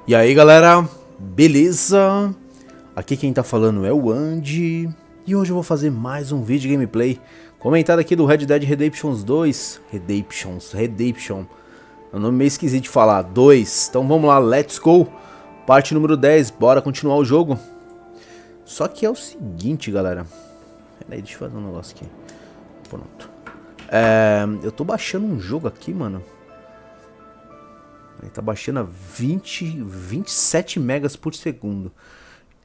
E aí galera, beleza? Aqui quem tá falando é o Andy. E hoje eu vou fazer mais um vídeo de gameplay comentado aqui do Red Dead Redemption 2. Redemption. É um nome meio esquisito de falar, 2. Então vamos lá, let's go. Parte número 10, bora continuar o jogo. Só que é o seguinte, galera. Peraí, deixa eu fazer um negócio aqui. Pronto. Eu tô baixando um jogo aqui, mano. Ele tá baixando a 27 megas por segundo.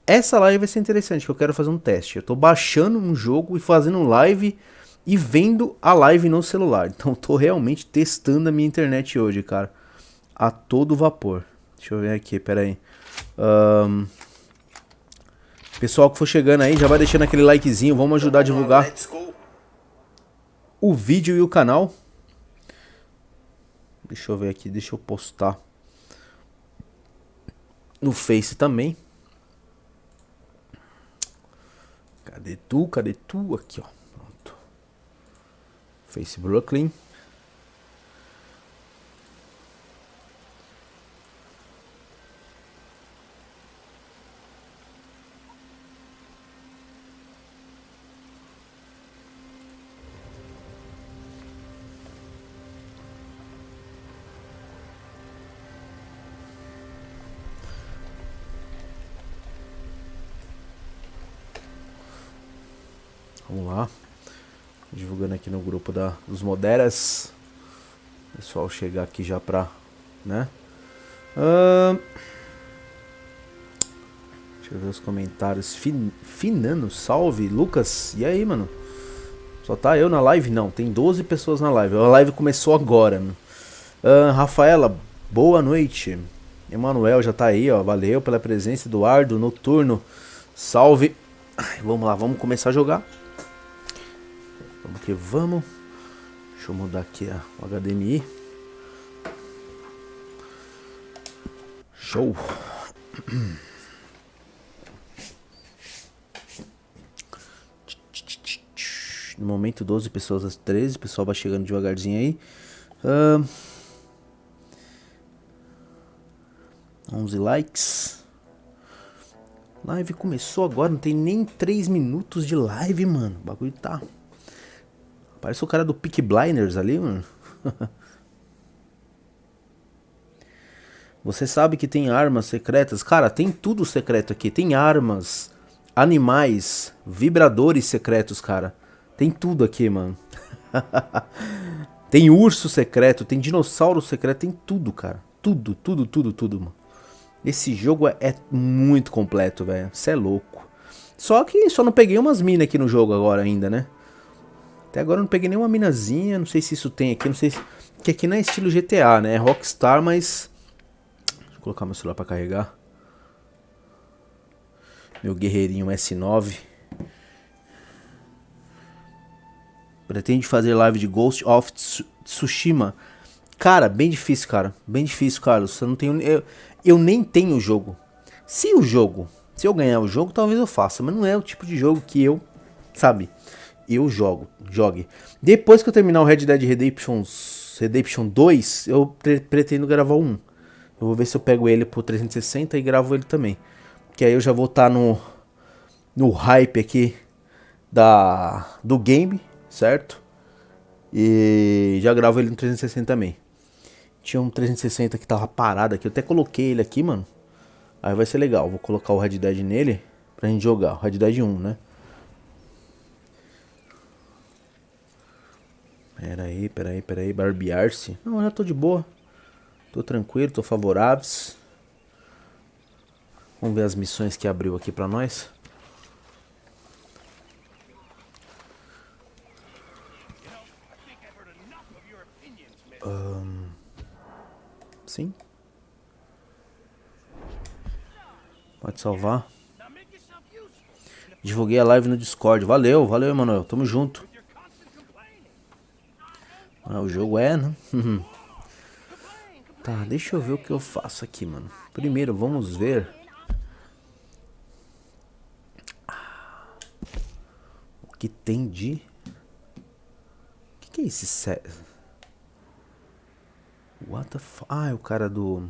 Essa live vai ser interessante, que eu quero fazer um teste. Eu tô baixando um jogo e fazendo live e vendo a live no celular. Então eu tô realmente testando a minha internet hoje, cara. A todo vapor. Deixa eu ver aqui, pera aí. Pessoal que for chegando aí, já vai deixando aquele likezinho. Vamos ajudar a divulgar o vídeo e o canal. Deixa eu ver aqui, deixa eu postar no Face também. Cadê tu? Cadê tu? Aqui, ó. Pronto. Face Brooklyn. Vamos lá, divulgando aqui no grupo dos moderas. Pessoal chegar aqui já pra, né? Deixa eu ver os comentários. Finano, salve, Lucas. E aí, mano? Só tá eu na live? Não, tem 12 pessoas na live. A live começou agora, mano. Rafaela, boa noite. Emanuel já tá aí, ó. Valeu pela presença. Eduardo, Noturno, salve. Vamos lá, vamos começar a jogar. Vamos que vamos. Deixa eu mudar aqui o HDMI. Show. No momento 12 pessoas às 13. O pessoal vai chegando devagarzinho aí. 11 likes. Live começou agora. Não tem nem 3 minutos de live, mano. O bagulho tá... Parece o cara do Peaky Blinders ali, mano. Você sabe que tem armas secretas? Cara, tem tudo secreto aqui. Tem armas, animais, vibradores secretos, cara. Tem tudo aqui, mano. Tem urso secreto, tem dinossauro secreto, tem tudo, cara. Tudo, mano. Esse jogo é muito completo, velho. Você é louco. Só que só não peguei umas minas aqui no jogo agora ainda, né? Até agora eu não peguei nenhuma minazinha, não sei se isso tem aqui, não sei se... Que aqui não é estilo GTA, né? É Rockstar, mas... Deixa eu colocar meu celular pra carregar. Meu guerreirinho S9. Pretende fazer live de Ghost of Tsushima. Cara, bem difícil, cara. Bem difícil, Carlos. Eu não tenho... Eu nem tenho o jogo. Se eu ganhar o jogo, talvez eu faça. Mas não é o tipo de jogo que eu... Sabe? Eu jogue. Depois que eu terminar o Red Dead Redemption 2, eu pretendo gravar um. Eu vou ver se eu pego ele pro 360 e gravo ele também. Que aí eu já vou estar no hype aqui do game, certo? E já gravo ele no 360 também. Tinha um 360 que tava parado aqui, eu até coloquei ele aqui, mano. Aí vai ser legal, vou colocar o Red Dead nele pra gente jogar, o Red Dead 1, né? Peraí, barbear-se. Não, eu já tô de boa. Tô tranquilo, tô favorável. Vamos ver as missões que abriu aqui pra nós. Sim. Pode salvar. Divulguei a live no Discord. Valeu, Emanuel. Tamo junto. O jogo né? Tá, deixa eu ver o que eu faço aqui, mano. Primeiro, vamos ver o que tem de... O que é esse... What the f... Ah, é o cara do...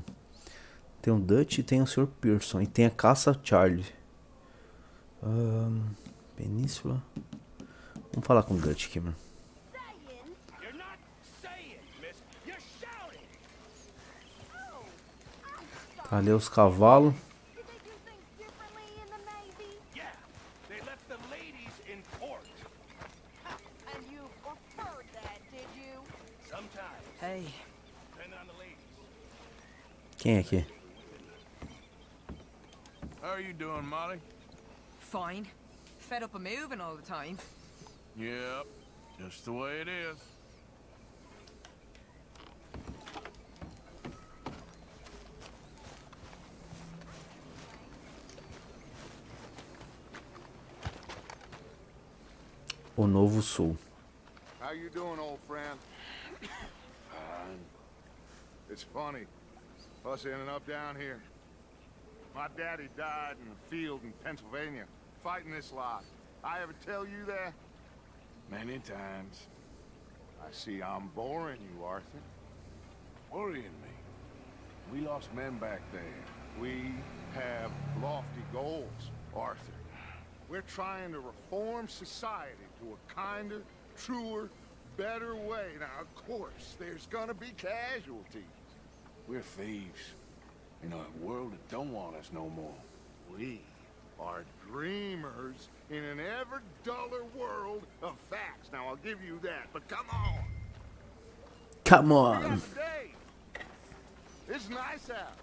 Tem o Dutch e tem o Sr. Pearson. E tem a Caça Charlie. Península. Vamos falar com o Dutch aqui, mano. Tá ali os cavalos. Quem é aqui? How are you doing, Molly? Fine. Fed up of moving all the time. Yep, just the way it is. O Novo Sul. How you doing, old friend? Fine. It's funny, us ending up down here. My daddy died in the field in Pennsylvania, fighting this lot. I ever tell you that? Many times. I see I'm boring you, Arthur. Worrying me. We lost men back there. We have lofty goals, Arthur. We're trying to reform society to a kinder, truer, better way. Now, of course, there's gonna be casualties. We're thieves. In a world that don't want us no more. We are dreamers in an ever duller world of facts. Now, I'll give you that, but come on. Come We on. have a day. It's nice out.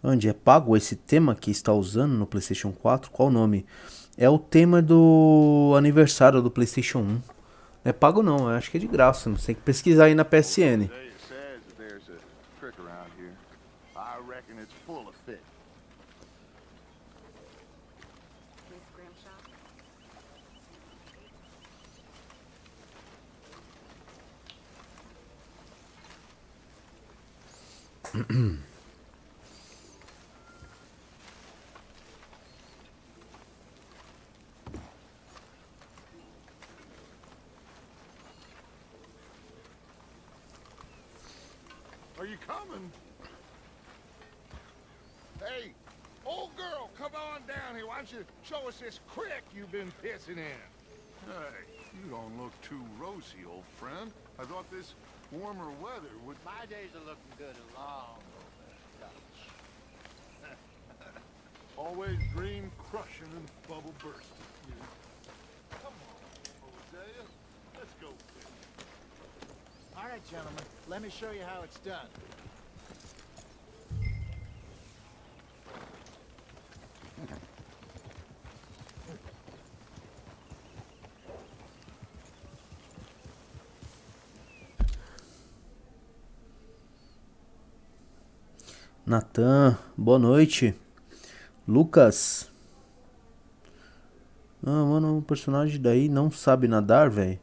Onde é pago esse tema que está usando no PlayStation 4? Qual o nome? É o tema do aniversário do PlayStation 1. Não é pago não, eu acho que é de graça. Você tem que pesquisar aí na PSN. It says that there's a trick around here. I reckon it's full of fit. Are you coming? Hey, old girl, come on down here. Why don't you show us this crick you've been pissing in? Hey, you don't look too rosy, old friend. I thought this warmer weather would... My days are looking good and long. Always dream crushing and bubble bursting. Come on, Hosea. Let's go fishing. All right, gentlemen, let me show you how it's done. Natan, boa noite. Lucas. Ah, mano, o personagem daí não sabe nadar, velho.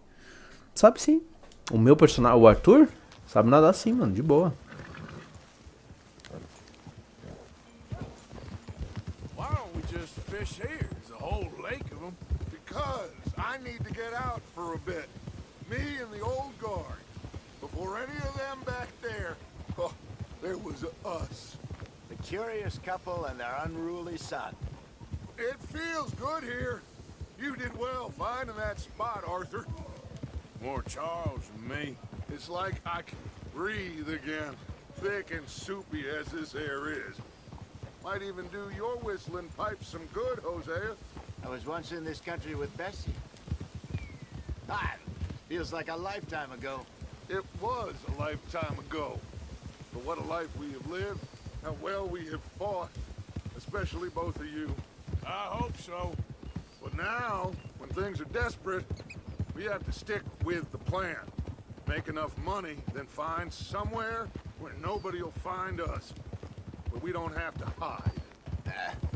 Sabe sim. O meu personagem, o Arthur, sabe nadar sim, mano, de boa. Why don't we just fish here? There's a whole lake of them. Because I need to get out for a bit. Me and the old guard. Before any of them back there, oh, there was us. The curious couple and their unruly son. It feels good here. You did well finding that spot, Arthur. More Charles than me. It's like I can breathe again, thick and soupy as this air is. Might even do your whistling pipes some good, Hosea. I was once in this country with Bessie. Ah, feels like a lifetime ago. It was a lifetime ago. But what a life we have lived, how well we have fought, especially both of you. I hope so. But now, when things are desperate, we have to stick with the plan. Make enough money, then find somewhere where nobody will find us. Where we don't have to hide.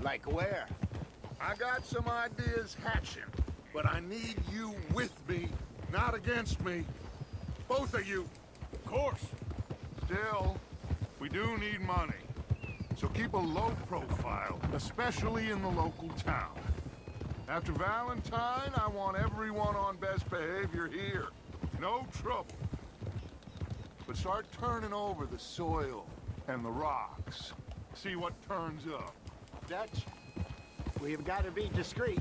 Like where? I got some ideas hatching, but I need you with me, not against me. Both of you. Of course. Still, we do need money. So keep a low profile, especially in the local town. After Valentine, I want everyone on best behavior here. No trouble. But start turning over the soil and the rocks. See what turns up. Dutch, we've got to be discreet.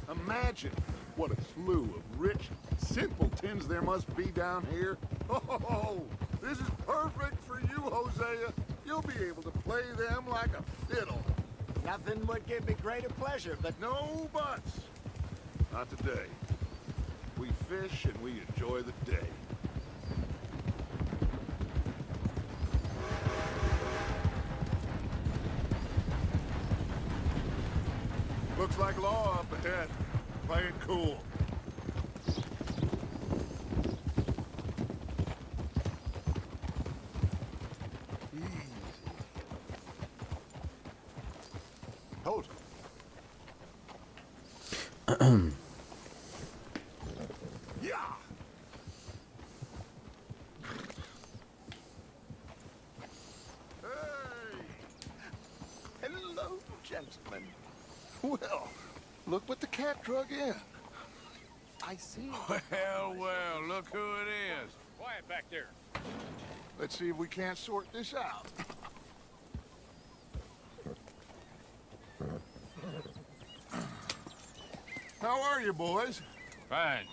Imagine what a slew of rich simpletons there must be down here. Oh, this is perfect for you, Hosea. You'll be able to play them like a fiddle. Nothing would give me greater pleasure, but No buts. Not today. We fish and we enjoy the day. Looks like law up ahead. Play it cool. Easy. hold. Yeah. Hey. Hello, gentlemen. Well, look what the cat drug in. I see. Well, well, look who it is. Quiet back there. Let's see if we can't sort this out. How are you, boys? Fine.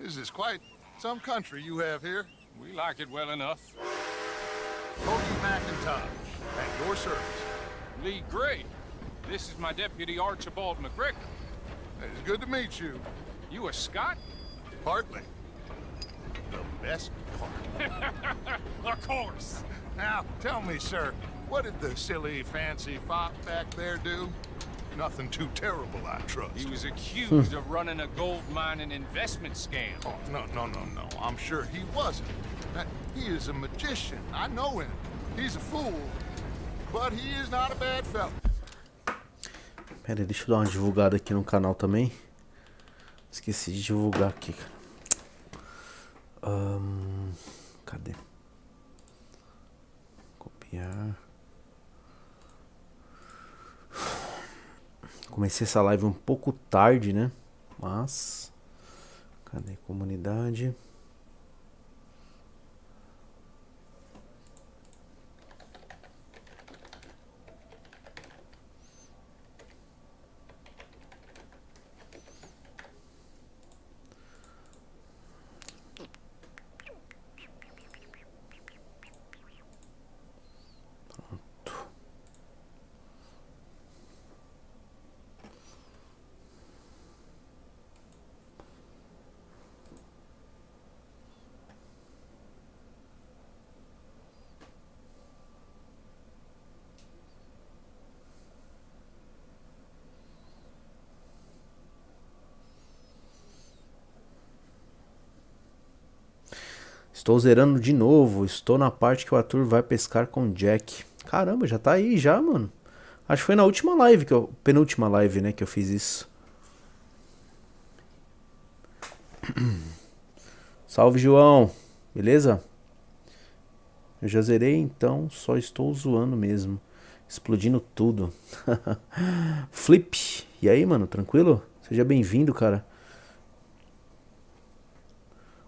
This is quite some country you have here. We like it well enough. Cody McIntosh, at your service. Lee Gray. This is my deputy Archibald McGregor. It's good to meet you. You a Scot? Partly. The best part. Of course. Now, tell me, sir, what did the silly, fancy fop back there do? Nothing too terrible, I trust. He was accused of running a gold mining investment scam. Oh, no. I'm sure he wasn't. He is a magician. I know him. He's a fool. But he is not a bad fellow. Pera aí, deixa eu dar uma divulgada aqui no canal também. Esqueci de divulgar aqui, cara. Cadê? Copiar. Comecei essa live um pouco tarde, né? Mas... Cadê? Comunidade... Estou zerando de novo. Estou na parte que o Arthur vai pescar com o Jack. Caramba, já tá aí já, mano. Acho que foi na última live, penúltima live, né, que eu fiz isso. Salve, João. Beleza? Eu já zerei, então só estou zoando mesmo. Explodindo tudo. Flip. E aí, mano, tranquilo? Seja bem-vindo, cara.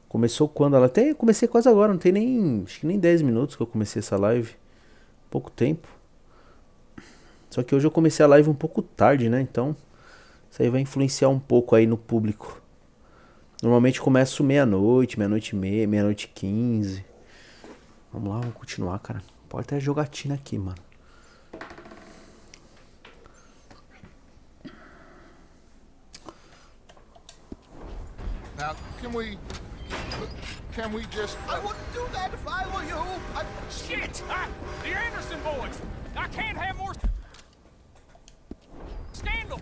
Começou quando? Ela até comecei quase agora, não tem nem, acho que nem 10 minutos que eu comecei essa live. Pouco tempo. Só que hoje eu comecei a live um pouco tarde, né? Então, isso aí vai influenciar um pouco aí no público. Normalmente começo meia-noite, meia-noite e meia, meia-noite e 15. Vamos lá, vamos continuar, cara. Pode ter jogatina aqui, mano. Now, can we just... I wouldn't do that if I were you. Shit! The Anderson boys! I can't have more scandal!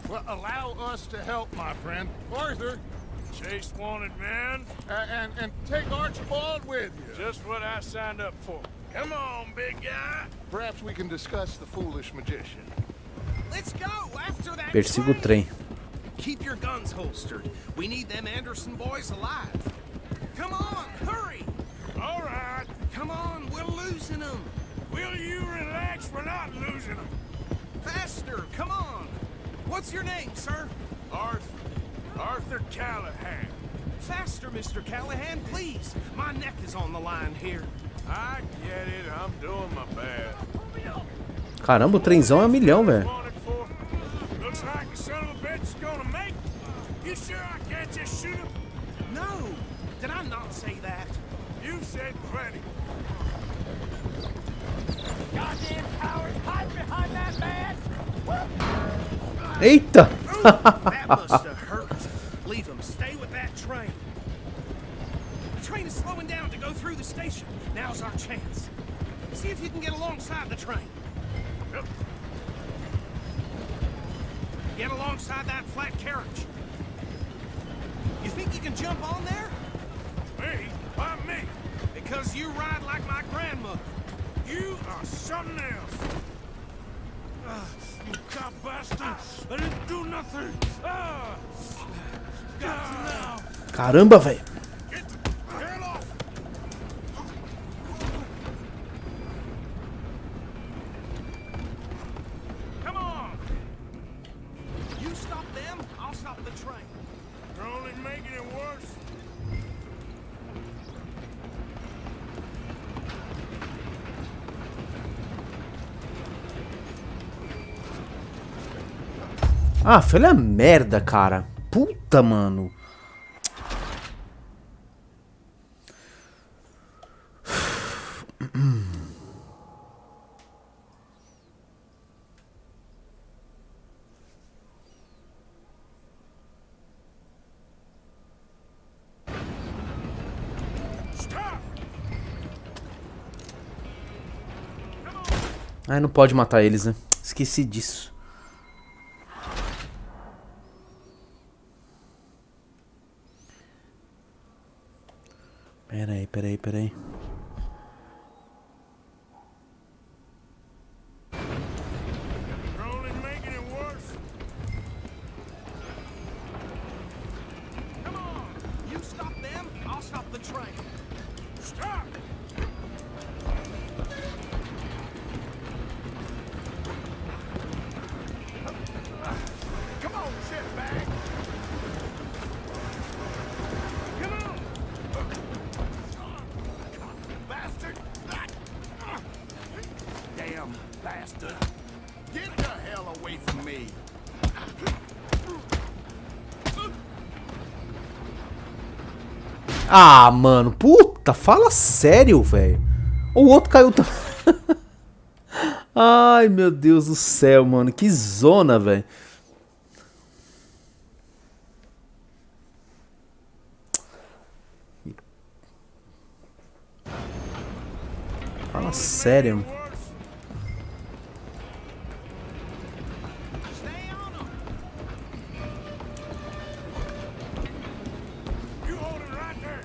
Well, allow us to help, my friend. Arthur, Chase wanted man. and take Archibald with you. Just what I signed up for. Come on, big guy. Perhaps we can discuss the foolish magician. Let's go after that Persiga o trem. Keep your guns holstered. We need them Anderson boys alive. Come on, hurry! All right. Come on, we're losing them. Will you relax? We're not losing them. Faster, come on. What's your name, sir? Arthur Callahan. Faster, Mr. Callahan, please. My neck is on the line here. I get it. I'm doing my best. Caramba, o trenzão é 1 milhão, velho. Wanted for? Looks like the son of a bitch is gonna make it. You sure I can't just shoot him? No, did I not say that? You said plenty. Goddamn cowards, hide behind that man! Eita! That must have hurt. Leave him. Stay with that train. The train is slowing down to go through the station. Now's our chance. See if you can get alongside the train. Get alongside that flat carriage. You think you can jump on there? Me? Why me? Because you ride like my grandmother. You are something else. You cop bastard! I didn't do nothing. Got you now. Caramba, velho. Get the hell off! Come on! You stop them, I'll stop the train. You're only making it worse. Ah, foi a merda, cara. Puta, mano. Ai, não pode matar eles, né? Esqueci disso. Peraí. You're only making it worse. Come on! You stop them, I'll stop the train. Stop! Come on, shitbag! Come on! Bastard! Damn bastard. Get the hell away from me. Ah, mano. Puta, fala sério, velho. O outro caiu também. Ai, meu Deus do céu, mano. Que zona, velho. Fala sério. Stay on them! You hold it right there.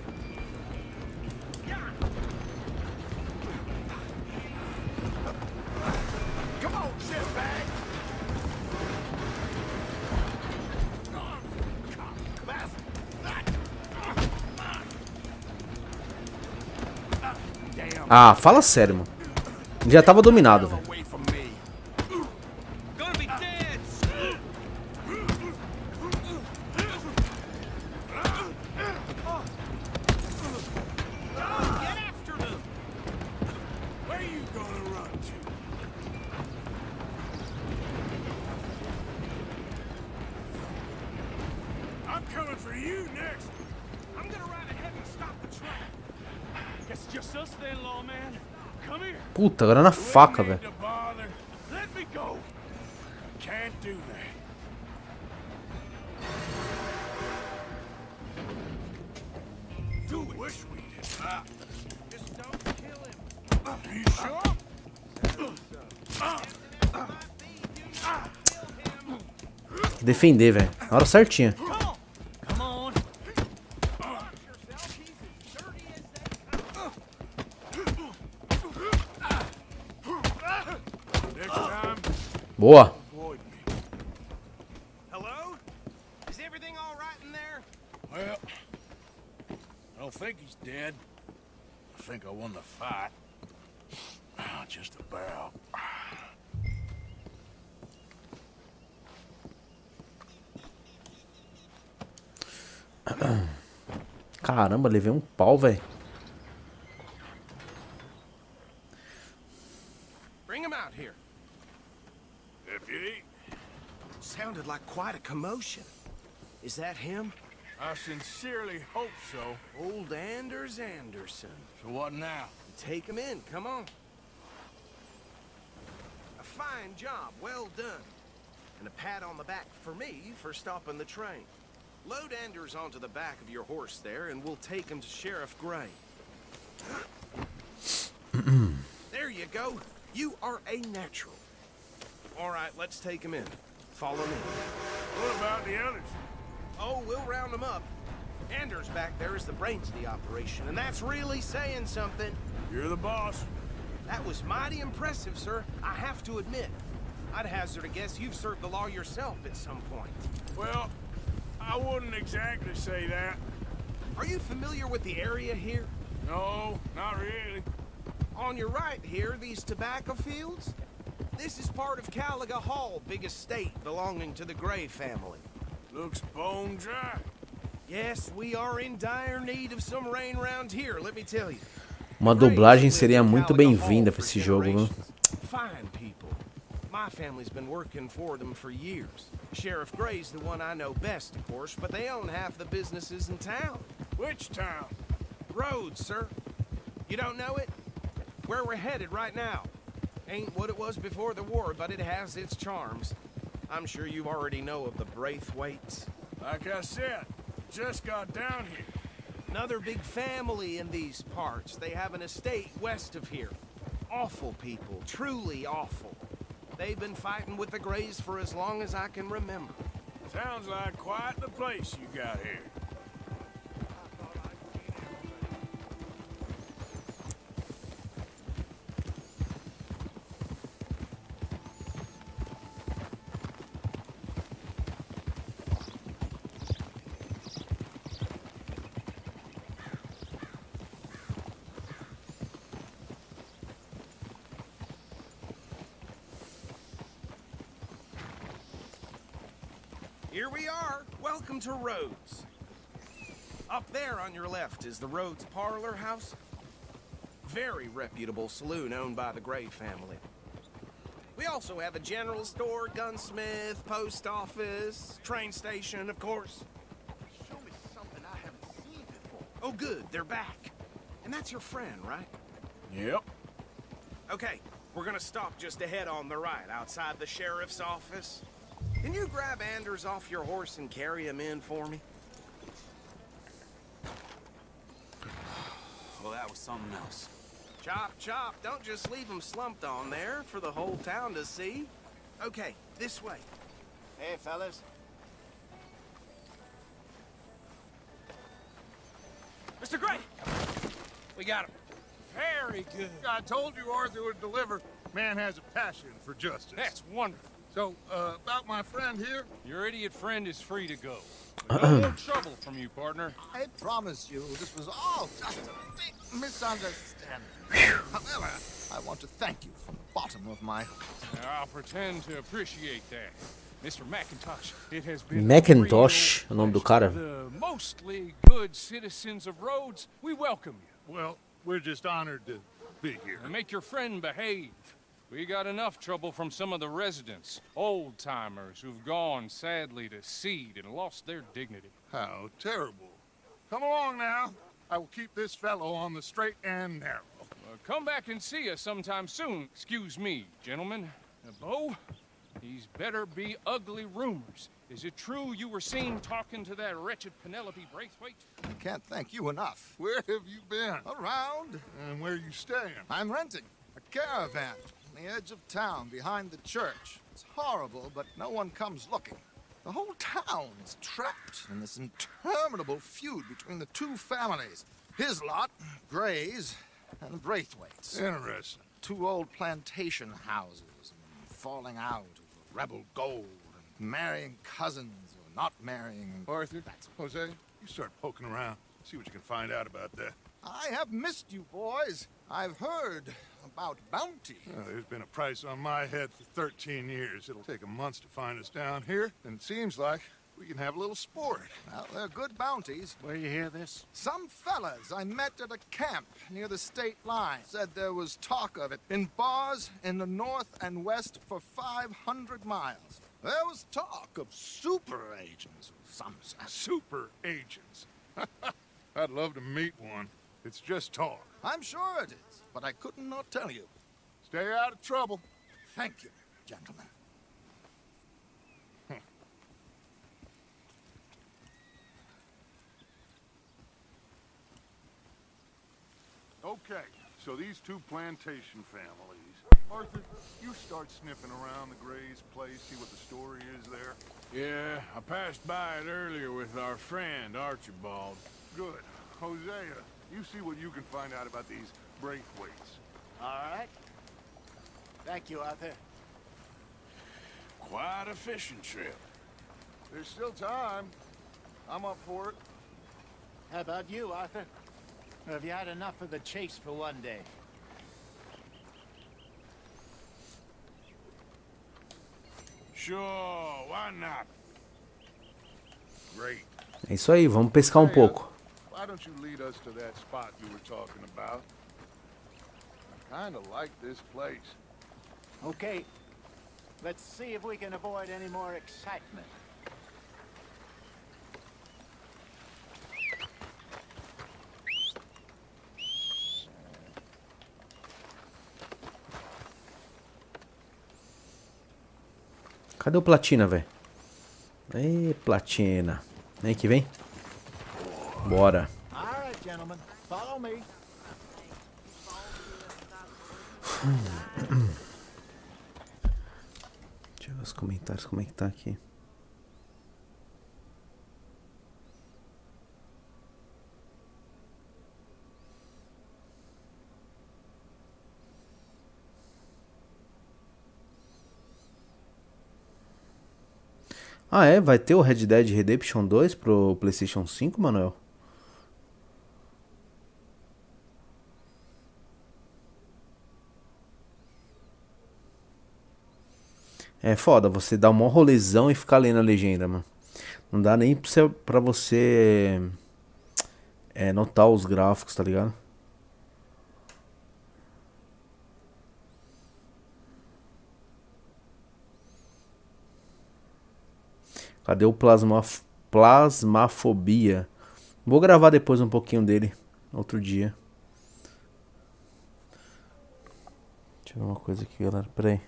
Come on, shitbag! Ah, fala sério, mano. Já tava dominado, velho. Away from me. Gonna be dead! Get after them! Where you gonna run to? I'm coming for you next. I'm gonna ride ahead and stop the train. It's just us then, lawman. Come here. Puta, agora na faca, velho. Need to bother. Let me go. Can't do that. Do it. Wish we did. Just don't kill him. You sure? Tem que defender, velho. Na hora certinha. Come on. Come on. Next time, Boa. avoid me. Hello? Is everything all right in there? Well, I don't think he's dead. I think I won the fight. Just about. Caramba, levei um pau, velho. Bring him out here. Deputy, Sounded like quite a commotion. Is that him? I sincerely hope so. Old Anders Anderson. So what now? Take him in, come on. A fine job, well done. And a pat on the back for me for stopping the train. Load Anders onto the back of your horse there, and we'll take him to Sheriff Gray. There you go. You are a natural. All right, let's take him in. Follow me. What about the others? Oh, we'll round them up. Anders back there is the brains of the operation, and that's really saying something. You're the boss. That was mighty impressive, sir. I have to admit. I'd hazard a guess you've served the law yourself at some point. Well, I wouldn't exactly say that. Are you familiar with the area here? No, not really. On your right here, these tobacco fields? This is part of Caliga Hall, big estate belonging to the Gray family. Looks bone dry. Yes, we are in dire need of some rain around here, let me tell you. Uma dublagem seria muito bem-vinda pra esse jogo, viu? Fine people. My family's been working for them for years. Sheriff Gray's the one I know best, of course, but they own half the businesses in town. Which town? Rhodes, sir. You don't know it? Where we're headed right now. Ain't what it was before the war, but it has its charms. I'm sure you already know of the Braithwaites. Like I said, just got down here. Another big family in these parts. They have an estate west of here. Awful people, truly awful. They've been fighting with the Grays for as long as I can remember. Sounds like quite the place you got here. Here we are. Welcome to Rhodes. Up there on your left is the Rhodes Parlor House. Very reputable saloon owned by the Gray family. We also have a general store, gunsmith, post office, train station, of course. Show me something I haven't seen before. Oh, good. They're back. And that's your friend, right? Yep. Okay, we're gonna stop just ahead on the right, outside the sheriff's office. Can you grab Anders off your horse and carry him in for me? Well, that was something else. Chop, chop. Don't just leave him slumped on there for the whole town to see. Okay, this way. Hey, fellas. Mr. Gray! We got him. Very good. I told you Arthur would deliver. Man has a passion for justice. That's wonderful. So, about my friend here? Your idiot friend is free to go. No more trouble from you, partner. I promise you this was all just a big misunderstanding. However, I want to thank you from the bottom of my heart. Now, I'll pretend to appreciate that. Mr. McIntosh, it has been Macintosh, o nome do cara. the mostly good citizens of Rhodes, we welcome you. Well, we're just honored to be here. And make your friend behave. We got enough trouble from some of the residents, old-timers who've gone, sadly, to seed and lost their dignity. How terrible. Come along now. I will keep this fellow on the straight and narrow. Come back and see us sometime soon. Excuse me, gentlemen. Bo, these better be ugly rumors. Is it true you were seen talking to that wretched Penelope Braithwaite? I can't thank you enough. Where have you been? Around, And where are you staying? I'm renting a caravan on the edge of town behind the church. It's horrible, but no one comes looking. The whole town is trapped in this interminable feud between the two families. His lot, Gray's, and the Braithwaites. Interesting. Two old plantation houses, and falling out over rebel gold, and marrying cousins or not marrying. Arthur, Jose, you start poking around. See what you can find out about that. I have missed you, boys. I've heard about bounty. There's been a price on my head for 13 years. It'll take a month to find us down here, and it seems like We can have a little sport. Well, they're good bounties. Where you hear this? Some fellas I met at a camp near the state line said there was talk of it in bars in the north and west for 500 miles. There was talk of super agents, some say. Super agents. I'd love to meet one. It's just talk. I'm sure it is, but I couldn't not tell you. Stay out of trouble. Thank you, gentlemen. Okay, so these two plantation families. Arthur, you start sniffing around the Gray's place, see what the story is there. Yeah, I passed by it earlier with our friend, Archibald. Good. Hosea, you see what you can find out about these Braithwaites. All right. Thank you, Arthur. Quite a fishing trip. There's still time. I'm up for it. How about you, Arthur? Or have you had enough of the chase for one day? Sure, why not? Great. É isso aí, vamos pescar um pouco. Why don't you lead us to that spot you were talking about? I kinda like this place. Okay. Let's see if we can avoid any more excitement. Cadê o Platina, velho? Ei, Platina. Vem que vem. Bora. All right, gentlemen. Follow me. Deixa eu ver os comentários, como é que tá aqui. Ah, é? Vai ter o Red Dead Redemption 2 pro PlayStation 5, Manuel? É foda, você dá um maior rolezão e ficar lendo a legenda, mano. Não dá nem pra você notar os gráficos, tá ligado? Cadê o plasmafobia? Vou gravar depois um pouquinho dele, outro dia. Deixa eu ver uma coisa aqui, galera. Pera aí.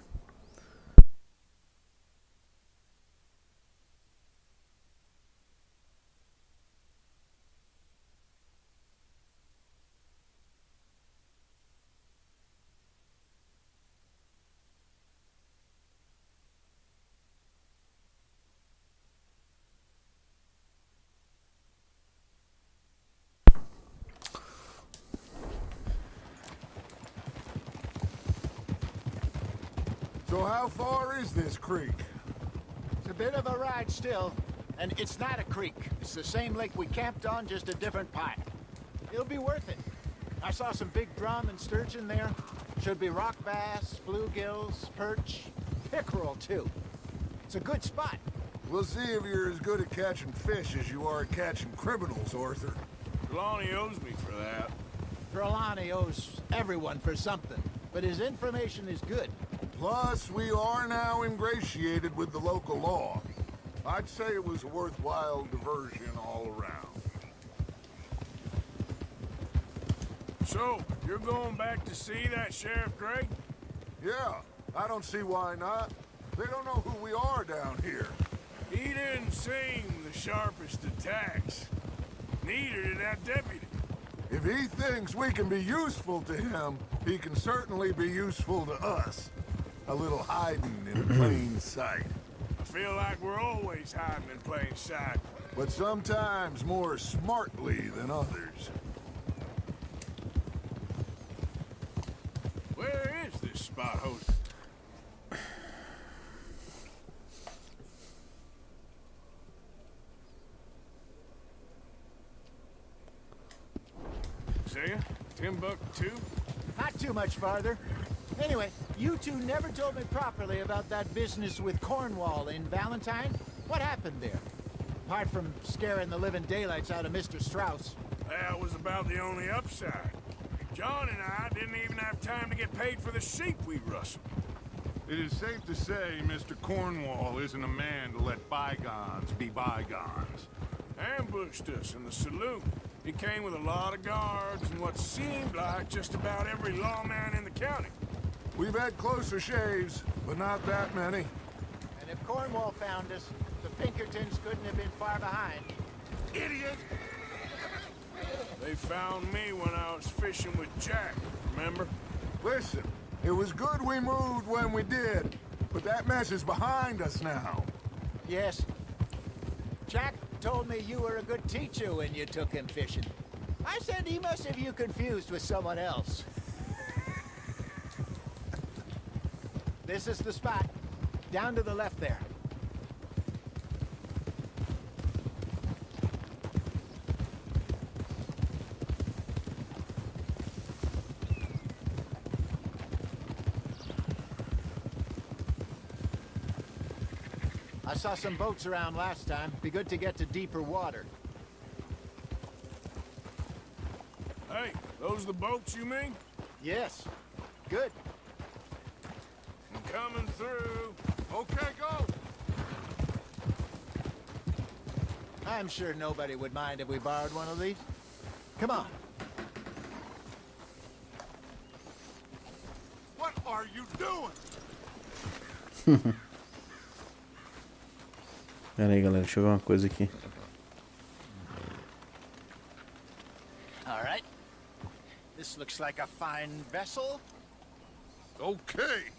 So how far is this creek? It's a bit of a ride still. And it's not a creek. It's the same lake we camped on, just a different part. It'll be worth it. I saw some big drum and sturgeon there. Should be rock bass, bluegills, perch, pickerel too. It's a good spot. We'll see if you're as good at catching fish as you are at catching criminals, Arthur. Trelawney owes me for that. Trelawney owes everyone for something, but his information is good. Plus, we are now ingratiated with the local law. I'd say it was a worthwhile diversion all around. So, you're going back to see that Sheriff Gray? Yeah, I don't see why not. They don't know who we are down here. He didn't seem the sharpest attacks. Neither did that deputy. If he thinks we can be useful to him, he can certainly be useful to us. A little hiding in plain sight. I feel like we're always hiding in plain sight. But sometimes more smartly than others. Where is this spot, host? Seja? Timbuktu? Not too much farther. Anyway, you two never told me properly about that business with Cornwall in Valentine. What happened there? apart from scaring the living daylights out of Mr. Strauss. That was about the only upside. John and I didn't even have time to get paid for the sheep we rustled. It is safe to say Mr. Cornwall isn't a man to let bygones be bygones. Ambushed us in the saloon. He came with a lot of guards and what seemed like just about every lawman in the county. We've had closer shaves, but not that many. And if Cornwall found us, the Pinkertons couldn't have been far behind. Idiot! They found me when I was fishing with Jack, remember? Listen, it was good we moved when we did, but that mess is behind us now. Yes. Jack told me you were a good teacher when you took him fishing. I said he must have you confused with someone else. This is the spot. Down to the left there. I saw some boats around last time. Be good to get to deeper water. Hey, those the boats you mean? Yes. Good. I'm coming through. Okay, go! I'm sure nobody would mind if we borrowed one of these. Come on. What are you doing? Pera aí, galera, deixa eu ver uma coisa aqui. All right. This looks like a fine vessel. Okay.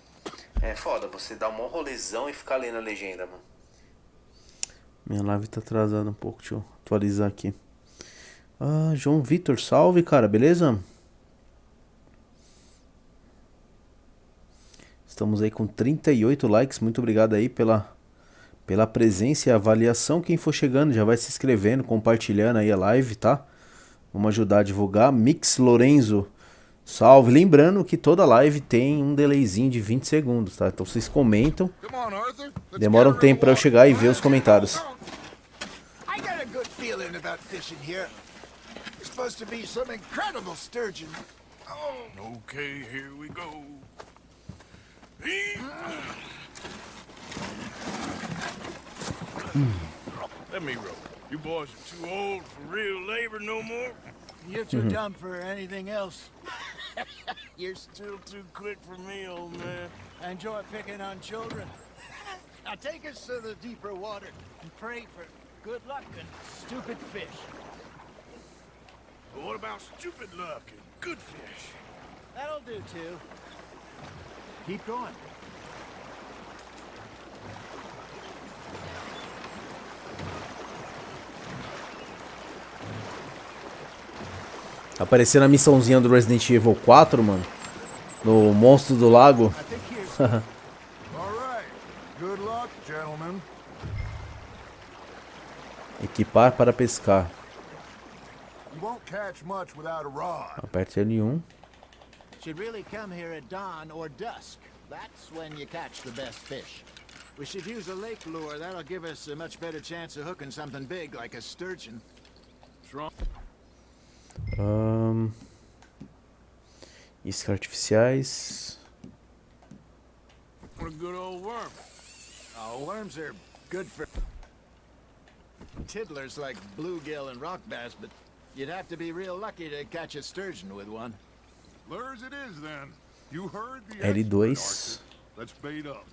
É foda, você dá um rolezão e ficar lendo a legenda, mano. Minha live tá atrasada um pouco, deixa eu atualizar aqui. Ah, João Vitor, salve, cara, beleza? Estamos aí com 38 likes, muito obrigado aí pela presença e avaliação. Quem for chegando já vai se inscrevendo, compartilhando aí a live, tá? Vamos ajudar a divulgar. Mix Lorenzo, salve. Lembrando que toda live tem um delayzinho de 20 segundos, tá? Então vocês comentam. Demora um tempo pra eu chegar e ver os comentários. I got a good feeling about fishing here. It's supposed to be some incredible sturgeon. Oh. Okay, here we go. Let me row. You boys are too old for real labor no more. You're too dumb for anything else. You're still too quick for me, old man. I enjoy picking on children. Now take us to the deeper water and pray for good luck and stupid fish. But what about stupid luck and good fish? That'll do too. Keep going. Aparecendo a missãozinha do Resident Evil 4, mano. No Monstro do Lago. Good luck, gentlemen. Equipar para pescar. You won't catch much without a rod. Aperte L1. Should really come here at dawn or dusk. That's when you catch the best fish. We should use a lake lure. That'll give us a much better chance of hooking something big like a sturgeon. Iscas artificiais. What a good old worm. Oh, worms are good for tiddlers like bluegill and rock bass, but you'd have to be real lucky to catch a sturgeon with one. Lures it is then. You heard the L2. expert, Let's bait up.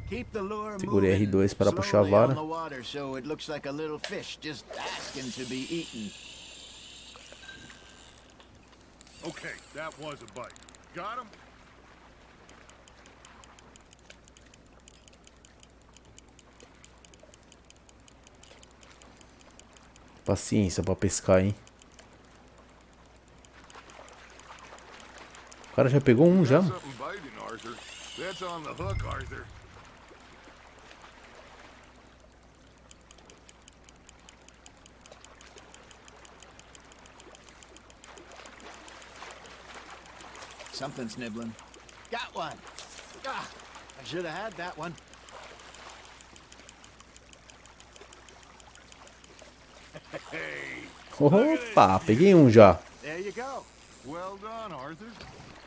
Keep the lure Segure moving R2 para puxar a slowly vara. on the water so it looks like a little fish just asking to be eaten. Okay, that was a bite. Got him? Paciência pra pescar, hein? O cara já pegou um já? Something biting, Arthur. That's on the hook, Arthur. Something's nibbling. Got one. Ah, I should have had that one. Opa, peguei um já. There you go. Well done, Arthur.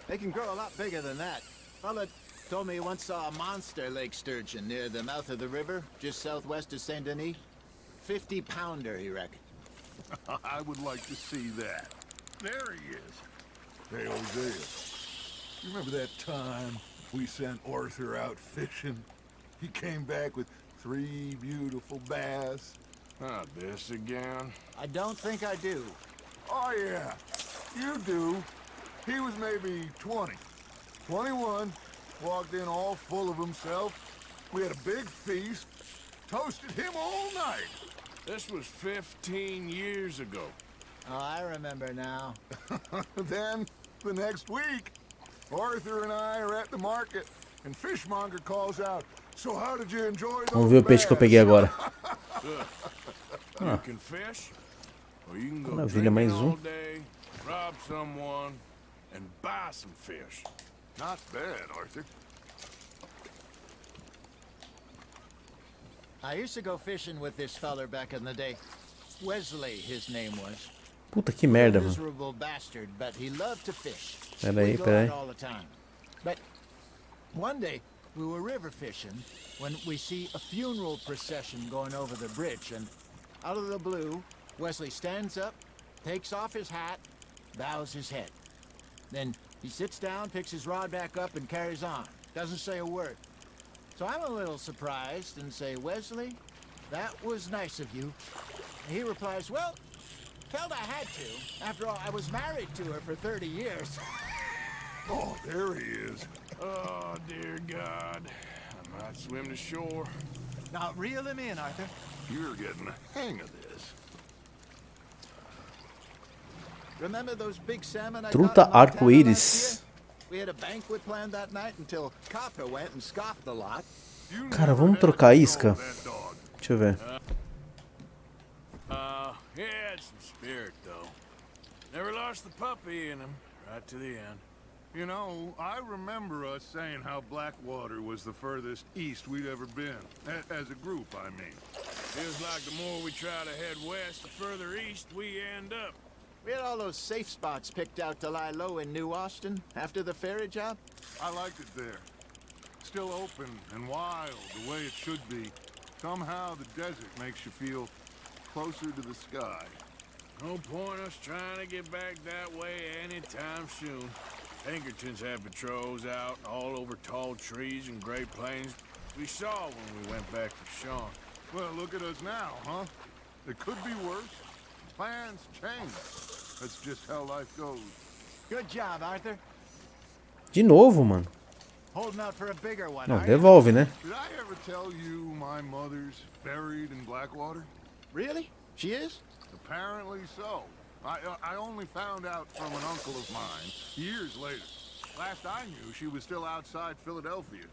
They can grow a lot bigger than that. Fella told me he once saw a monster lake sturgeon near the mouth of the river, just southwest of Saint Denis. 50-pounder, he reckoned. I would like to see that. There he is. Hey, Hosea. You remember that time we sent Arthur out fishing? He came back with 3 beautiful bass. Not this again. I don't think I do. Oh, yeah. You do. He was maybe 20. 21. Walked in all full of himself. We had a big feast. Toasted him all night. This was 15 years ago. Oh, I remember now. Then, the next week, Arthur and I are at the market, and Fishmonger calls out, "So how did you enjoy those Vamos ver o peixe que eu peguei agora. You can fish, or you can go Maravilha, mais drinking um. all day, rob someone, and buy some fish. Not bad, Arthur. I used to go fishing with this feller back in the day. Wesley, his name was. Puta que merda, mano. Miserable bastard, but he loved to fish. Pera aí, We'd go pera out aí. all the time. But one day we were river fishing when we see a funeral procession going over the bridge, and out of the blue, Wesley stands up, takes off his hat, bows his head. Then he sits down, picks his rod back up, and carries on. Doesn't say a word. So I'm a little surprised and say, "Wesley, that was nice of you." And he replies, "Well, felt I had to. After all, I was married to her for 30 years. Oh, there he is. Oh, dear God. I might swim to shore. Now, reel him in, Arthur. You're getting the hang of this. Remember those big salmon I Truta caught in Montana arco-íris. last year? We had a banquet planned that night until Copper went and scoffed the lot. You Cara, never vamos had trocar a to isca. control that dog. Deixa eu ver. He had some spirit, though. Never lost the puppy in him, right to the end. You know, I remember us saying how Blackwater was the furthest east we'd ever been. As a group, I mean. Feels like the more we try to head west, the further east we end up. We had all those safe spots picked out to lie low in New Austin after the ferry job. I liked it there. Still open and wild, the way it should be. Somehow the desert makes you feel closer to the sky. No point us trying to get back that way anytime soon. Pinkertons had patrols out all over tall trees and Great Plains. We saw when we went back for Sean. Well, look at us now, huh? It could be worse. Plans change. That's just how life goes. Good job, Arthur. De novo, mano. Holding out for a bigger one, Não, are you? devolve, né? Did I ever tell you my mother's buried in Blackwater? Really? She is? Apparently so. I only found out from an uncle of mine years later. Last I knew, she was still outside Philadelphia.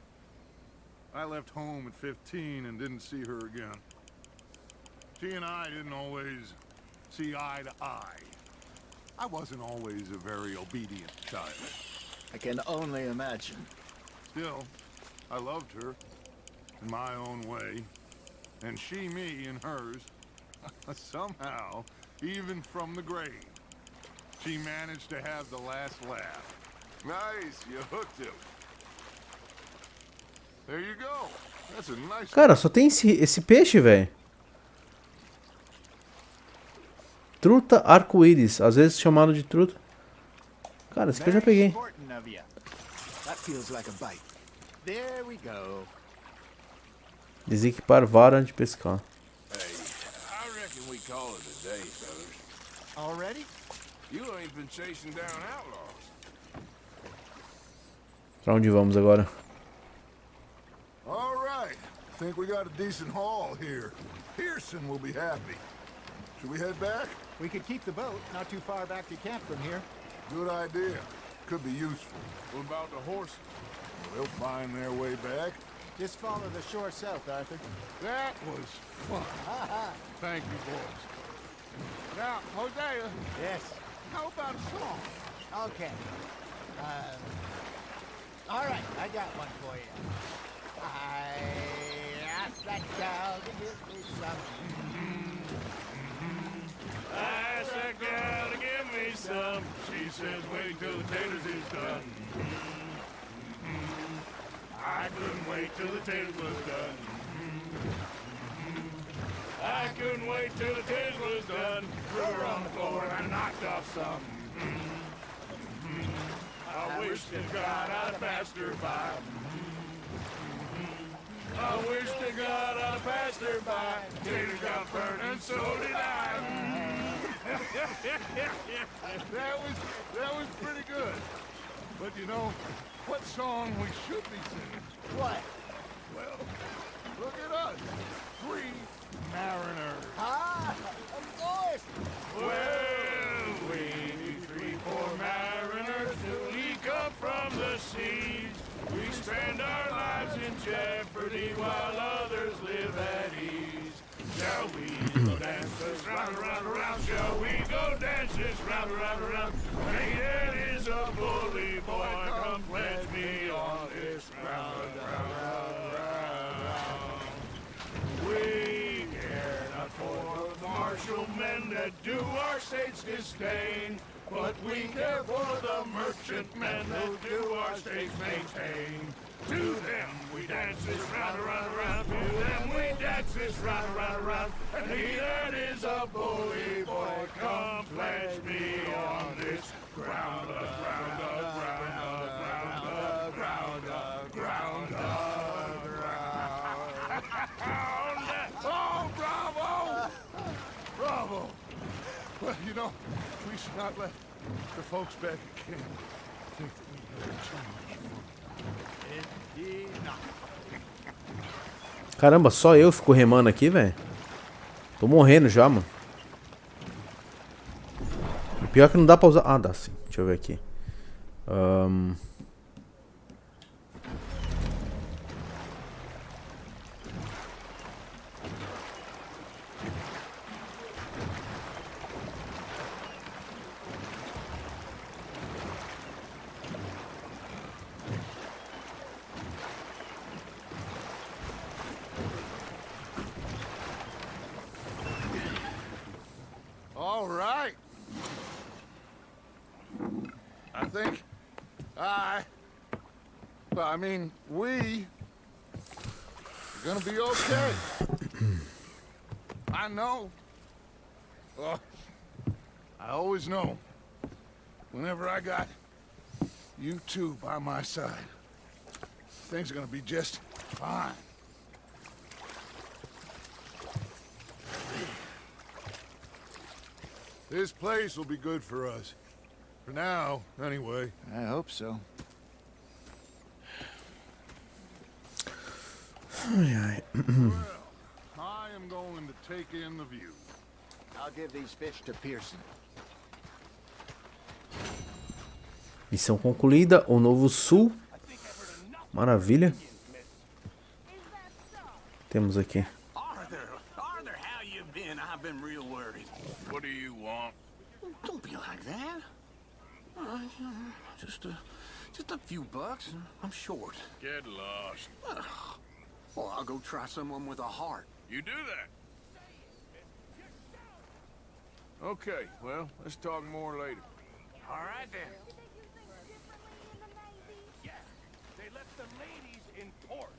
I left home at 15 and didn't see her again. She and I didn't always see eye to eye. I wasn't always a very obedient child. I can only imagine. Still, I loved her in my own way, and she me in hers. Somehow, even from the grave, she managed to have the last laugh. Nice, you hooked him. There you go. That's a nice. Cara, só tem esse peixe, velho. Truta arco-íris, às vezes chamado de truta. Cara, esse peixe eu já peguei. Important of you. That feels like a bite. There we go. Desequipar vara de pescar. Hey, I reckon we call it a day, fellas. Already? You ain't been chasing down outlaws. Pra onde vamos agora? All right. Think we got a decent haul here. Pearson will be happy. Should we head back? We could keep the boat not too far back to camp from here. Good idea. Could be useful. What about the horses? They'll find their way back. Just follow the shore south, Arthur. That was fun. Thank you, boys. Now, Hosea, Yes. how about a song? Okay. All right, I got one for you. I asked that gal to give me some. I asked that gal to give me some. She says wait till the taters is done. I couldn't wait till the taters was done. I couldn't wait till the taters was done. Threw her on the floor and I knocked off some. I wish to God I'd passed her by. I wish to God I'd passed her by. Taters got burned and so did I. That was pretty good. But you know, what song we should be singing? What? Well, look at us. Free mariners. Ah, of course. Well, we three poor mariners newly come from the seas. We spend our lives in jeopardy while others live at ease. Shall we go dance this round, around, around? Shall we go dance this round, around, around? Hey, that is a bully boy. Come pledge me on this round, round, round, round. We care not for the martial men that do our state's disdain, but we care for the merchantmen that do our states maintain. To them we dance this round, around, around. To them we dance this round, around, around. And he that is a bully boy, come pledge me on this ground, ground, ground, ground, ground, ground, ground. Oh, bravo! Bravo! Well, you know, we should not let the folks back at camp think that we have too much fun. Caramba, só eu fico remando aqui, velho. Tô morrendo já, mano. O pior é que não dá pra usar... Ah, dá sim. Deixa eu ver aqui. All right. I think we are gonna be okay. I know. Well, I always know. Whenever I got you two by my side, things are gonna be just fine. This place will be good for us. For now, anyway. I hope so. Well, I am going to take in the view. I'll give these fish to Pearson. Missão concluída. O Novo Sul. Maravilha. Temos aqui. Arthur, how you been? I've been real worried. What do you want? Don't be like that. Just a few bucks. I'm short. Get lost. Well, I'll go try someone with a heart. You do that. Okay, well, let's talk more later. All right, then. Yeah, they left the ladies in port.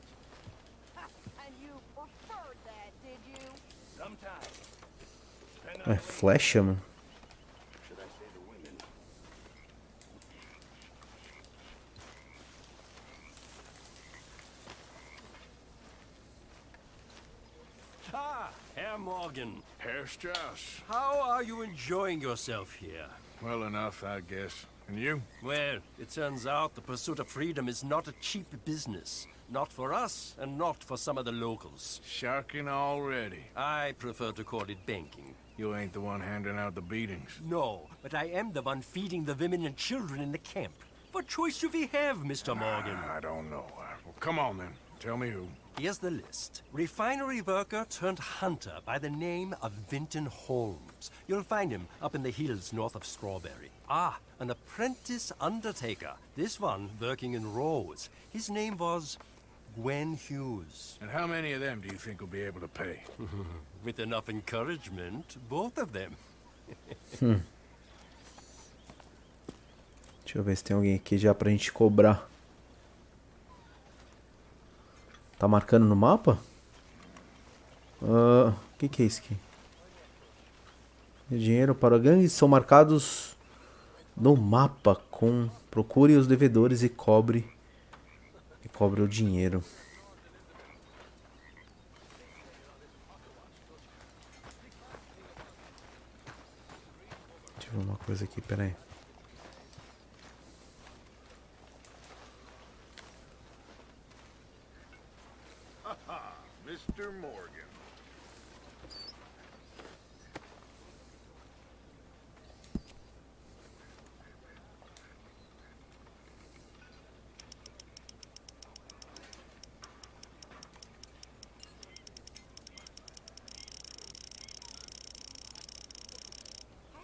And you preferred that, did you? Sometimes. É flecha, mano. Should I say the women? Ah, Herr Morgan. Herr Strauss. How are you enjoying yourself here? Well enough, I guess. And you? Well, it turns out the pursuit of freedom is not a cheap business. Not for us, and not for some of the locals. Sharking already. I prefer to call it banking. You ain't the one handing out the beatings. No, but I am the one feeding the women and children in the camp. What choice do we have, Mr. Morgan? I don't know. Well, come on then. Tell me who. Here's the list. Refinery worker turned hunter by the name of Vinton Holmes. You'll find him up in the hills north of Strawberry. Ah, an apprentice undertaker. This one working in rows. His name was Gwen Hughes. And how many of them do you think will be able to pay? With enough encouragement, both of them. Deixa eu ver se tem alguém aqui já pra gente cobrar. Tá marcando no mapa? Que é isso aqui? Dinheiro para gangues são marcados no mapa com... Procure os devedores e cobre o dinheiro. Deixa eu ver uma coisa aqui, peraí. Mr. Morgan.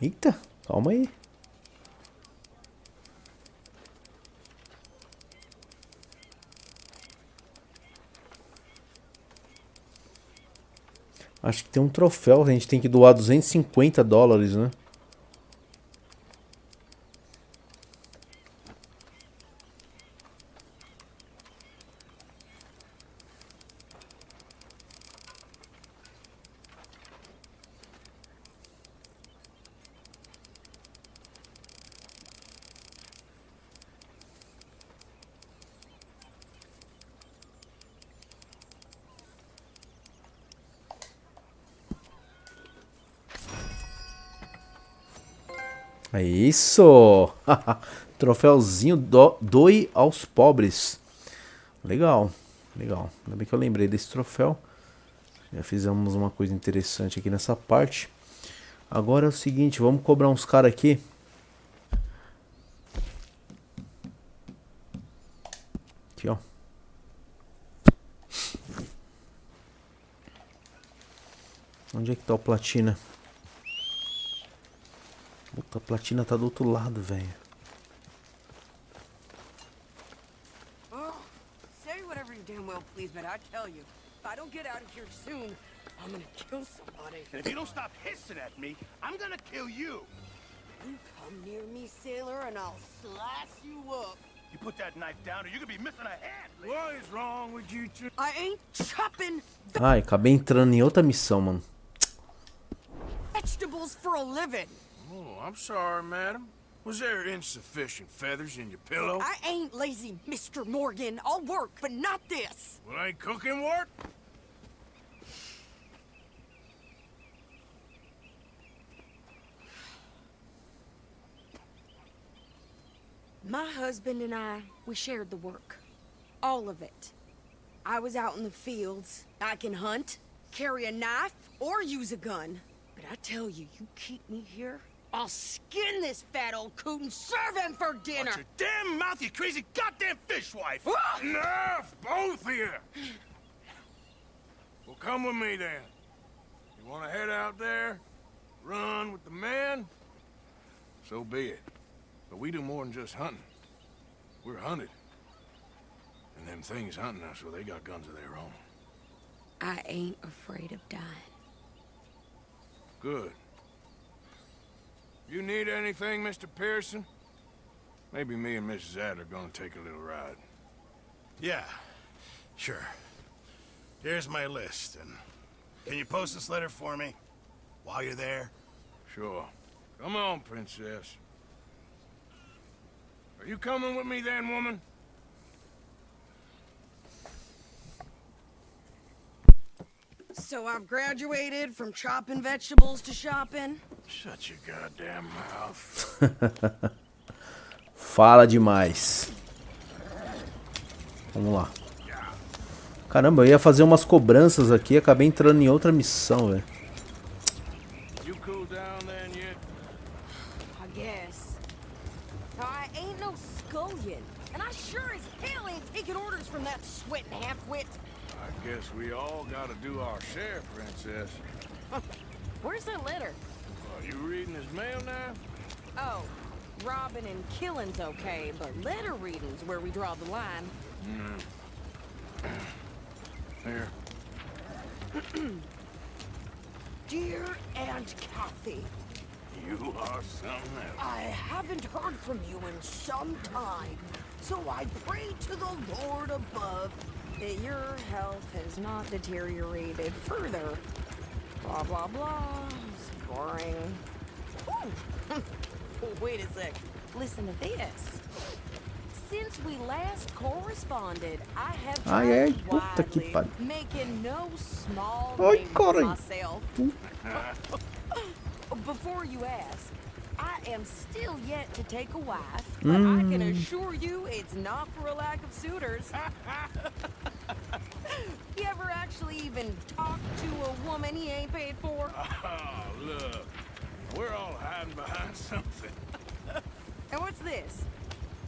Eita, calma aí. Acho que tem um troféu, a gente tem que doar $250, né? É isso! Troféuzinho doe aos pobres. Legal, legal. Ainda bem que eu lembrei desse troféu. Já fizemos uma coisa interessante aqui nessa parte. Agora é o seguinte, vamos cobrar uns caras aqui. Aqui, ó. Onde é que tá o platina? Puta, a platina tá do outro lado, velho. Oh, say whatever you damn well please, but I tell you, if I don't get out of here soon, I'm gonna kill somebody. And if you don't stop hissing at me, I'm gonna kill you. You come near me, sailor, and I'll slice you up. You put that knife down or you're gonna be missing a hand. What is wrong with you two? I ain't chopping Ai, acabei entrando em outra missão, mano. vegetables for a living. Oh, I'm sorry, madam. Was there insufficient feathers in your pillow? I ain't lazy, Mr. Morgan. I'll work, but not this. Well, ain't cooking work? My husband and I, we shared the work. All of it. I was out in the fields. I can hunt, Carry a knife or use a gun. but I tell you, you keep me here, I'll skin this fat old coot and serve him for dinner. Watch your damn mouth, you crazy goddamn fishwife! Enough, both of you! Well, come with me then. You want to head out there, run with the men? So be it. But we do more than just hunting. We're hunted. And them things hunting us, well, they got guns of their own. I ain't afraid of dying. Good. You need anything, Mr. Pearson? Maybe me and Mrs. Adler are gonna take a little ride. Yeah, sure. Here's my list, and can you post this letter for me while you're there? Sure. Come on, princess. Are you coming with me then, woman? So I've graduated from chopping vegetables to shopping. Shut your goddamn mouth. Fala demais. Vamos lá. Caramba, eu ia fazer umas cobranças aqui, acabei entrando em outra missão, velho. You cool down then yet? I guess. Now, I ain't no scullion, and I sure as hell ain't taking orders from that sweating half-wit. I guess we all gotta do our share, princess. Where's that letter? Are you reading his mail now? Oh, robbing and killing's okay, but letter reading's where we draw the line. Here. Dear Aunt Kathy, You are something else. I haven't heard from you in some time, so I pray to the Lord above that your health has not deteriorated further. Blah, blah, blah. It's boring. Ooh. Wait a sec. Listen to this. Since we last corresponded, I have Ai, traveled puta que widely, pariu. making no small Ai, name for caralho. myself. Before you ask, I am still yet to take a wife, but I can assure you it's not for a lack of suitors. You ever actually even talk to a woman he ain't paid for? Oh, look. We're all hiding behind something. And what's this?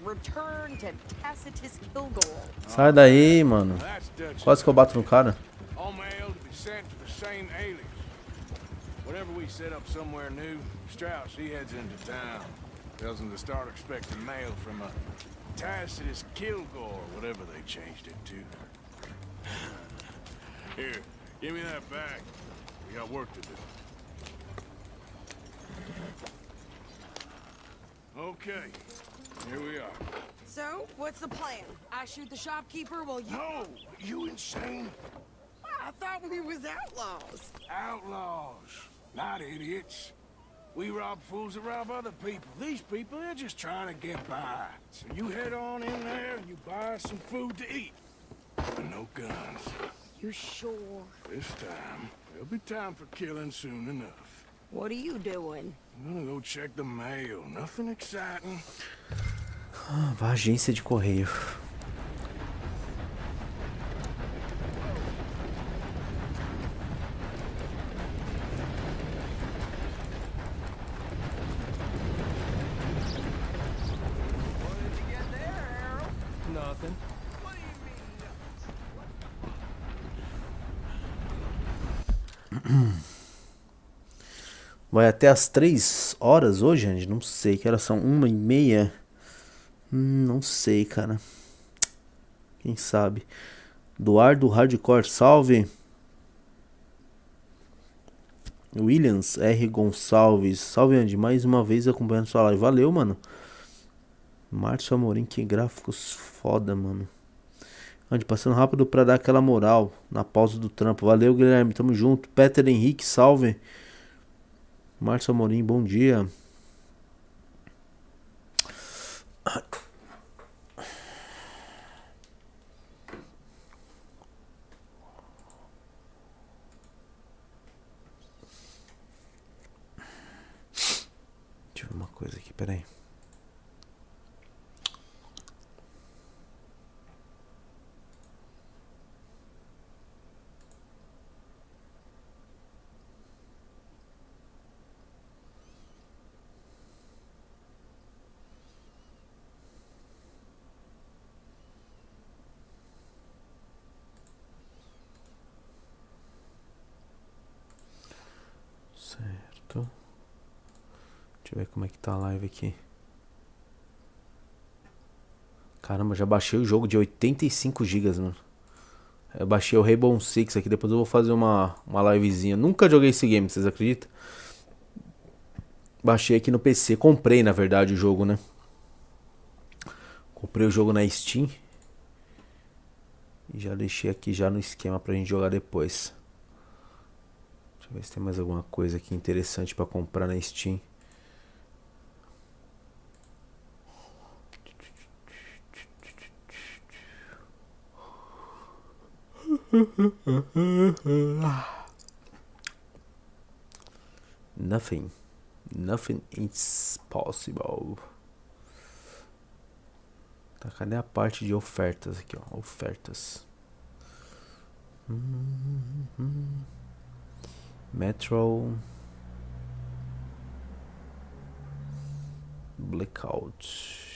Return to Tacitus Kilgore. Sai daí, mano. That's Dutch. Quase que eu bato no cara. All mail to be sent to the same alias. Whenever we set up somewhere new, Strauss, he heads into town. Tells them to start expecting mail from a Tacitus Kilgore, whatever they changed it to. Here, give me that back. We got work to do. Okay, here we are. So, what's the plan? I shoot the shopkeeper while you... No, you insane? I thought we was outlaws. Outlaws, not idiots. We rob fools that rob other people. These people, they're just trying to get by. So you head on in there and you buy some food to eat. But no guns. You sure? This time, there'll be time for killing soon enough. What are you doing? I'm gonna go check the mail. Nothing exciting. Vá agência de correio. Nothing. Vai até as 3 horas hoje, gente? Não sei, que horas são? 1h30? Não sei, cara. Quem sabe? Eduardo Hardcore, salve. Williams R. Gonçalves, salve Andy, mais uma vez acompanhando sua live. Valeu, mano. Márcio Amorim, que gráficos foda, mano. Andy, passando rápido pra dar aquela moral na pausa do trampo. Valeu, Guilherme, tamo junto. Peter Henrique, salve. Márcio Amorim, bom dia. Deixa eu ver uma coisa aqui, peraí. Certo. Deixa eu ver como é que tá a live aqui. Caramba, já baixei o jogo de 85 GB, mano. Eu baixei o Rainbow Six aqui, depois eu vou fazer uma livezinha. Nunca joguei esse game, vocês acreditam? Baixei aqui no PC, comprei na verdade o jogo, né? Comprei o jogo na Steam. E já deixei aqui já no esquema pra gente jogar depois. Deixa eu ver se tem mais alguma coisa aqui interessante pra comprar na Steam. Nothing is possible. Tá, cadê a parte de ofertas aqui, ó? Ofertas. Metro. Blackout.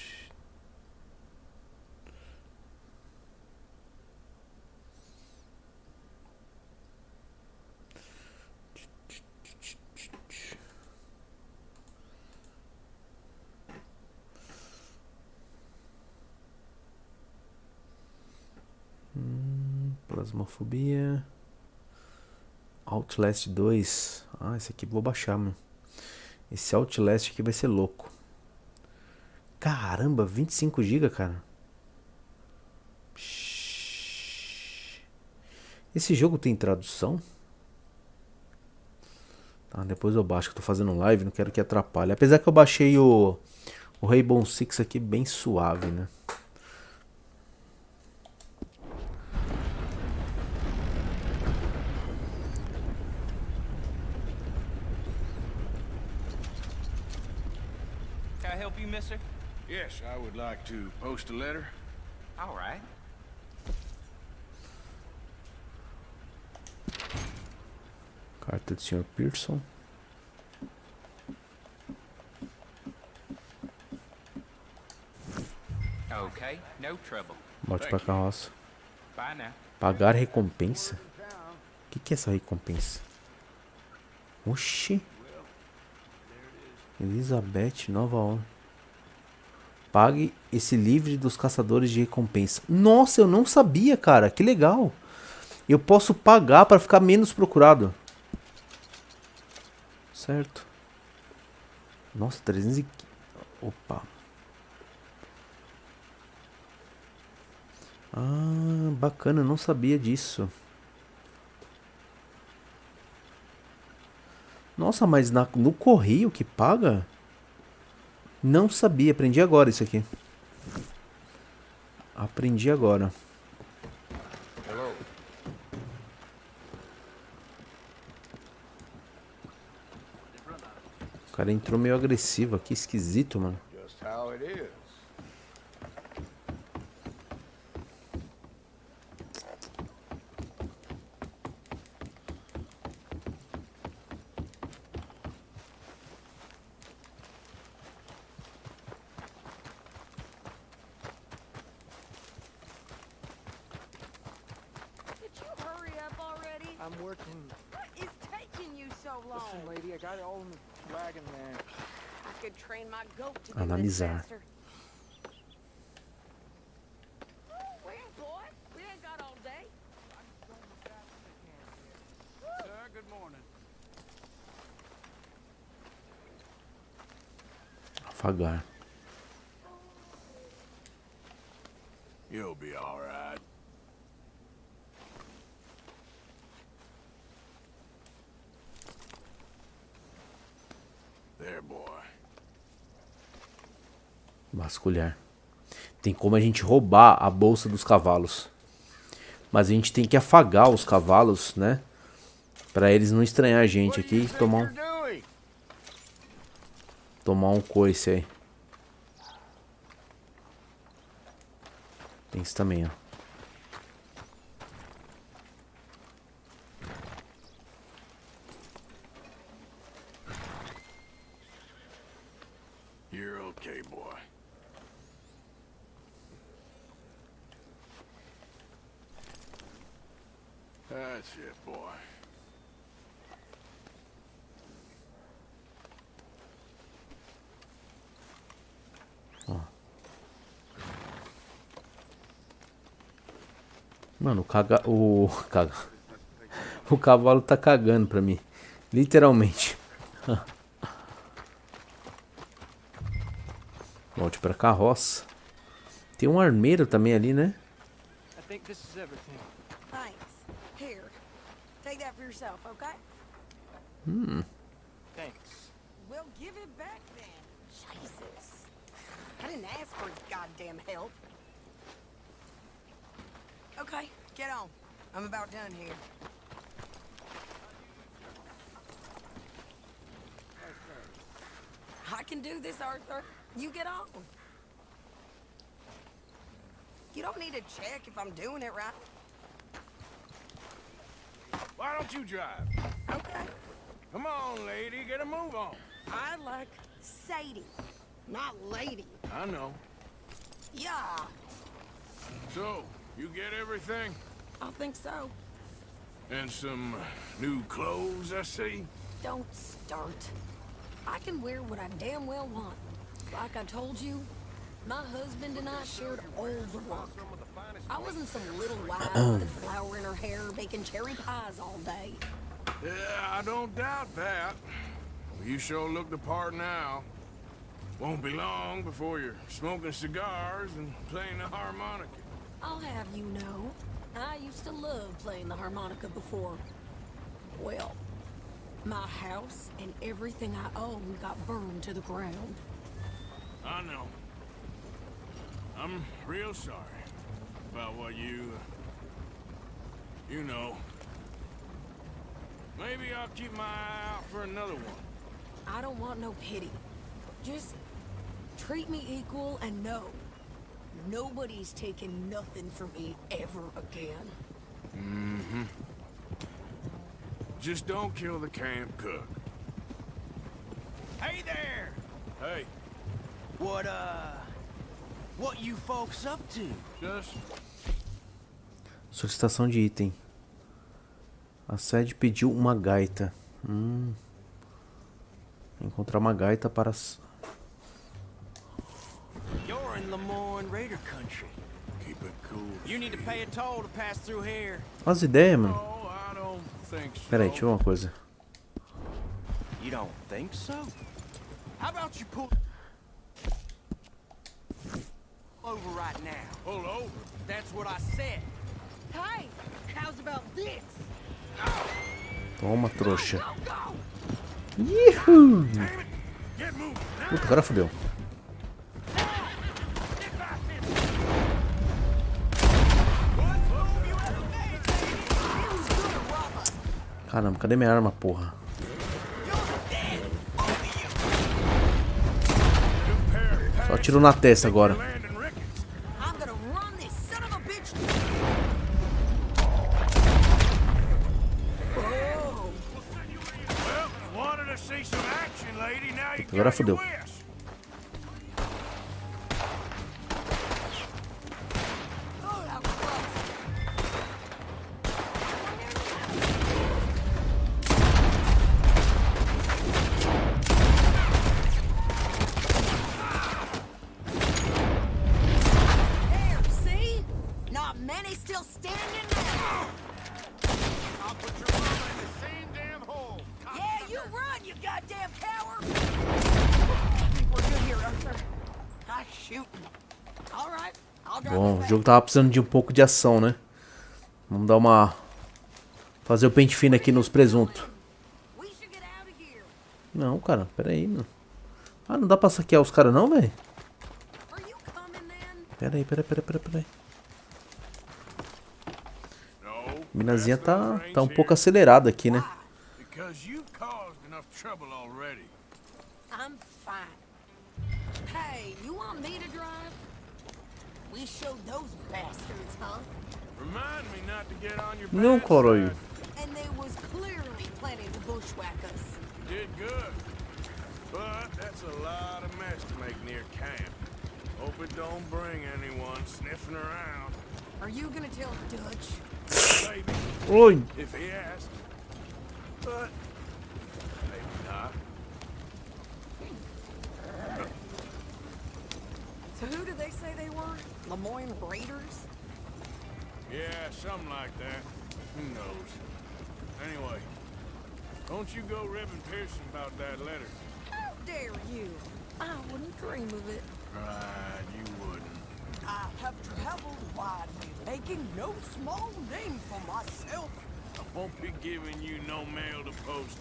Plasmofobia. Outlast 2. Ah, esse aqui eu vou baixar, mano. Esse Outlast aqui vai ser louco. Caramba, 25 GB, cara. Esse jogo tem tradução? Tá, depois eu baixo, que eu tô fazendo live, não quero que atrapalhe. Apesar que eu baixei o Rainbow Six aqui bem suave, né? Can I help you, mister? Yes, I would like to post a letter. All right. Carta do Sr. Pearson. Okay, no trouble. Bote pra carroça. Bye now. Pagar recompensa? O que é essa recompensa? Oxi. Elizabeth, nova onda. Pague esse livre dos caçadores de recompensa. Nossa, eu não sabia, cara. Que legal. Eu posso pagar para ficar menos procurado. Certo. Nossa, 300 e... Opa. Ah, bacana. Eu não sabia disso. Nossa, mas no correio que paga? Não sabia. Aprendi agora isso aqui. Aprendi agora. O cara entrou meio agressivo aqui, esquisito, mano. Just how it is. Did you hurry up already? I'm working. What is taking you so long? Listen, lady, I got it all in the wagon there. I could train my goat to do this Analisar. faster. Well, boy, we ain't got all day. Sir, good morning. Afagar. You'll be all right. There, boy. Vasculhar. Tem como a gente roubar a bolsa dos cavalos. Mas a gente tem que afagar os cavalos, né? Pra eles não estranhar a gente aqui e tomar um coice aí. Tem isso também, ó. You're okay, boy. That's it, boy. Mano, o cavalo tá cagando pra mim. Literalmente. Volte pra carroça. Tem um armeiro também ali, né? I think this is everything. Thanks. Here. Take that for yourself, okay? Thanks. Well, give it back then. Jesus. I didn't ask for goddamn help. Okay, get on. I'm about done here. I can do this, Arthur. You get on. You don't need to check if I'm doing it right. Why don't you drive? Okay. Come on, lady, get a move on. I like Sadie, not lady. I know. Yeah, So, you get everything? I think so. And some new clothes, I see? Don't start. I can wear what I damn well want. Like I told you, my husband and I shared all the work. I wasn't some little wife with flour in her hair baking cherry pies all day. Yeah, I don't doubt that. You sure look the part now. Won't be long before you're smoking cigars and playing the harmonica. I'll have you know, I used to love playing the harmonica before. Well, my house and everything I owned got burned to the ground. I know. I'm real sorry about what you know. Maybe I'll keep my eye out for another one. I don't want no pity. Just treat me equal and know nobody's taking nothing from me ever again. Mm-hmm. Just don't kill the camp cook. Hey there! Hey, What you folks up to? just Solicitação de item. A sede pediu uma gaita. Encontrar uma gaita para... You're in Lemoyne Raider country. keep it cool. You need to pay a toll to pass through here. As ideias, mano. Oh, I don't think so. Pera aí, deixa eu ver uma coisa. You don't think so? How about you pull over right now? Pull over. That's what I said. Hey, how's about this? Toma, trouxa. Go, go! Ihu! Damn it! Get moving. Puta, agora fodeu. Caramba, cadê minha arma, porra? Só tiro na testa agora. I'm gonna run this son of a bitch. Oh, Well, wanted to see some action, lady. Now you Agora got your fodeu. wish. oh, that was close. There, see? Not many still standing now. I'll put your mama in the same damn hole. Yeah, you run, you goddamn coward! I think we're good here, Arthur. Nice shooting. All right, I'll drive Bom, us o back. jogo tava precisando de um pouco de ação, né? Vamos dar uma... Fazer o pente fino aqui nos presuntos. We should get out of here. Não, cara, pera aí, mano. Ah, não dá pra saquear os caras não, velho? Are you coming, then? Pera aí, pera aí. No. Minazinha that's those tá reins um pouco here, acelerada aqui, né? because you've caused enough trouble already. I'm fine. Hey, you want me to drive? We showed those bastards, huh? Remind me not to get on your Não, bad caralho. side. And they was clearly planning to bushwhack us. You did good. But that's a lot of mess to make near camp. Hope it don't bring anyone sniffing around. Are you gonna tell Dutch? Maybe, Oi! if he asks. But maybe not. So who did they say they were? Lemoyne Raiders? Yeah, something like that. Who knows? Anyway, don't you go ribbing Pearson about that letter. How dare you? I wouldn't dream of it. Right, you wouldn't. I have traveled widely, making no small name for myself. I won't be giving you no mail to post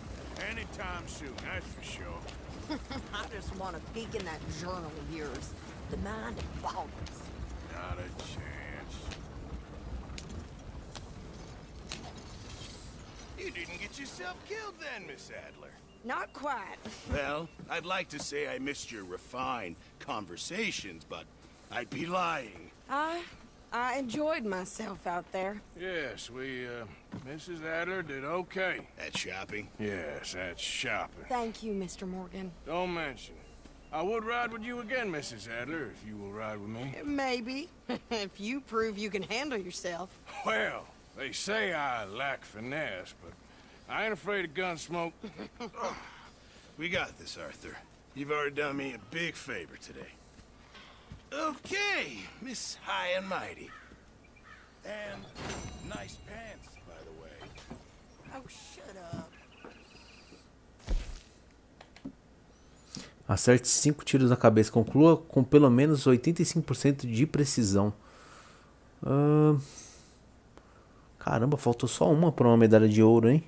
anytime soon, that's for sure. I just want to peek in that journal of yours. The mind of boggles. Not a chance. You didn't get yourself killed then, Miss Adler. Not quite. Well, I'd like to say I missed your refined conversations, but I'd be lying. I enjoyed myself out there. Yes, Mrs. Adler did okay. That shopping? Yes, that's shopping. Thank you, Mr. Morgan. Don't mention it. I would ride with you again, Mrs. Adler, if you will ride with me. Maybe. If you prove you can handle yourself. Well, they say I lack finesse, but I ain't afraid of gun smoke. We got this, Arthur. You've already done me a big favor today. Okay, Miss High and Mighty. And nice pants, by the way. Oh, shut up. Acerte 5 tiros na cabeça. Conclua com pelo menos 85% de precisão. Caramba, faltou só uma para uma medalha de ouro, hein?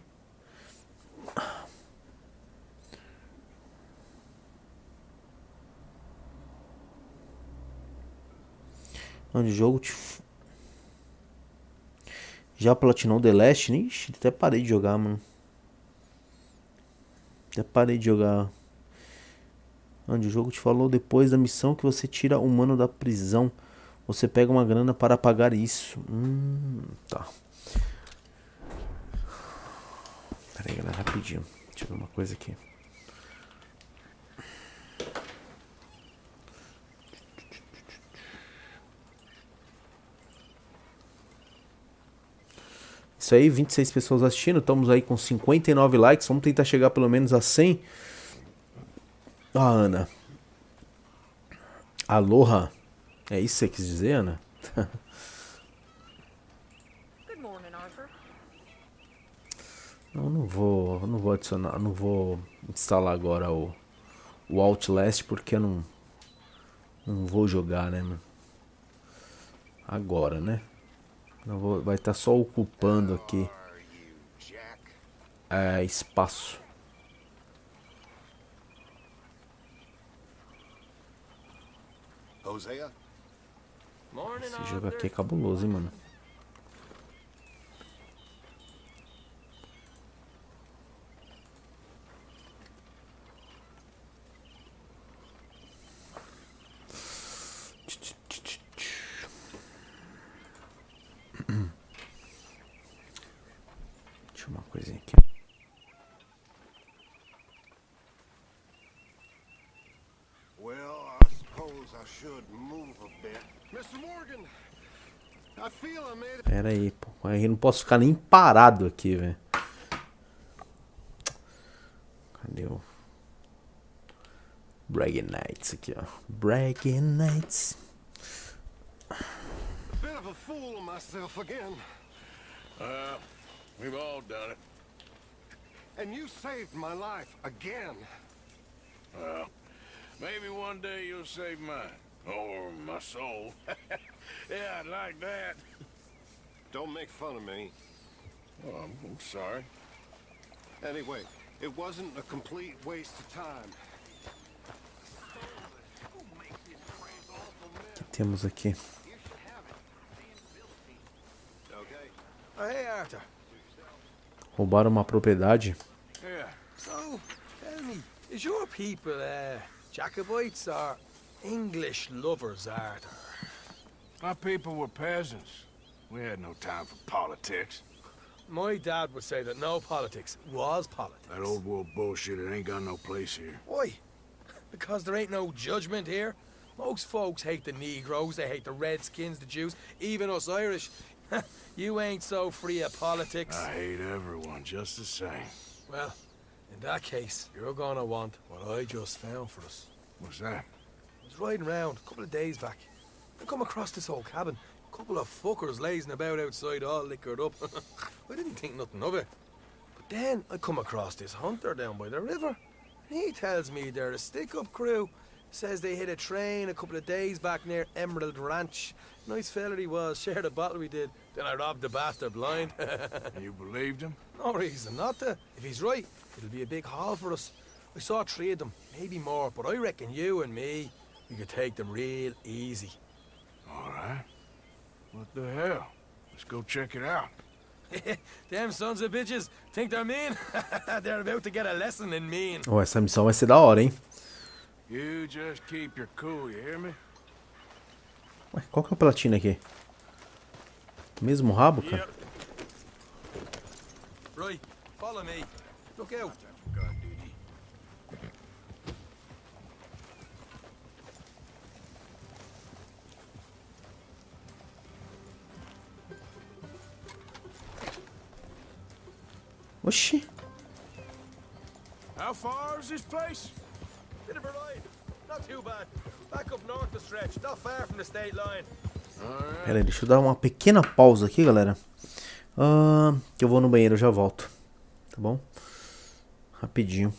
Onde o jogo te... Já platinou The Last? Ixi, até parei de jogar, mano. Até parei de jogar. Onde o jogo te falou depois da missão que você tira o humano da prisão. Você pega uma grana para pagar isso. Tá. Pera aí, galera, rapidinho. Deixa eu ver uma coisa aqui. Isso aí, 26 pessoas assistindo. Estamos aí com 59 likes. Vamos tentar chegar pelo menos a 100. Ah, Ana. Aloha. É isso que você quis dizer, Ana? Não vou adicionar, não vou instalar agora o Outlast porque eu não vou jogar, né, mano? Agora, né? Vai estar só ocupando aqui espaço. Hosea? Esse jogo aqui é cabuloso, hein, mano? Deixa eu uma coisinha aqui. Well, I suppose I should move a bit. Mr. Morgan, I feel I made it. Pera aí, pô. Eu não posso ficar nem parado aqui, velho. Cadê o Bragging Nights aqui, ó. Bragging Nights. A bit of a fool of myself again. We've all done it. And you saved my life again. Well, maybe one day you'll save mine. Or my soul. Yeah, I'd like that. Don't make fun of me. Oh, I'm sorry. Anyway, it wasn't a complete waste of time. O que temos aqui? Hey, Arthur. Roubaram uma propriedade. Yeah. So, tell me, is your people, Jacobites or English lovers, Arthur? My people were peasants. We had no time for politics. My dad would say that no politics was politics. That old world bullshit, it ain't got no place here. Why? Because there ain't no judgment here. Most folks hate the Negroes, they hate the Redskins, the Jews, even us Irish. You ain't so free of politics. I hate everyone just the same. Well, in that case, you're gonna want what I just found for us. What's that? I was riding around a couple of days back. I come across this old cabin. A couple of fuckers lazing about outside all liquored up. I didn't think nothing of it. But then I come across this hunter down by the river. And he tells me they're a stick-up crew. Says they hit a train a couple of days back near Emerald Ranch. Nice fella he was, shared a bottle we did. Then I robbed the bastard blind. You believed him? No reason not to. If he's right, it'll be a big haul for us. I saw 3 of them, maybe more, but I reckon you and me, we could take them real easy. All right. What the hell? Let's go check it out. Damn sons of bitches, think they're mean? They're about to get a lesson in mean. Oh, essa missão vai ser da hora, hein? You just keep your cool, you hear me? Ué, qual que é a platina aqui? Mesmo rabo, cara? Yep. Right, follow me. Look out. Oxi. How far is this place? Bit of a ride. Not too bad. Back up north the stretch, not far from the state line. Pera aí, deixa eu dar uma pequena pausa aqui, galera. Que eu vou no banheiro, já volto. Tá bom? Rapidinho.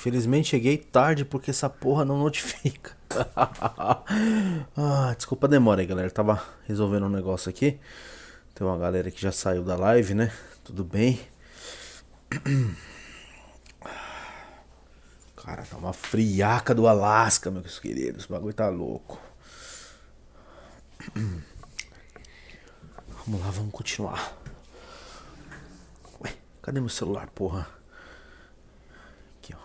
Infelizmente cheguei tarde porque essa porra não notifica. Desculpa a demora aí, galera. Tava resolvendo um negócio aqui. Tem uma galera que já saiu da live, né? Tudo bem. Cara, tá uma friaca do Alasca, meus queridos. O bagulho tá louco. Vamos lá, vamos continuar. Ué, cadê meu celular, porra? Aqui, ó.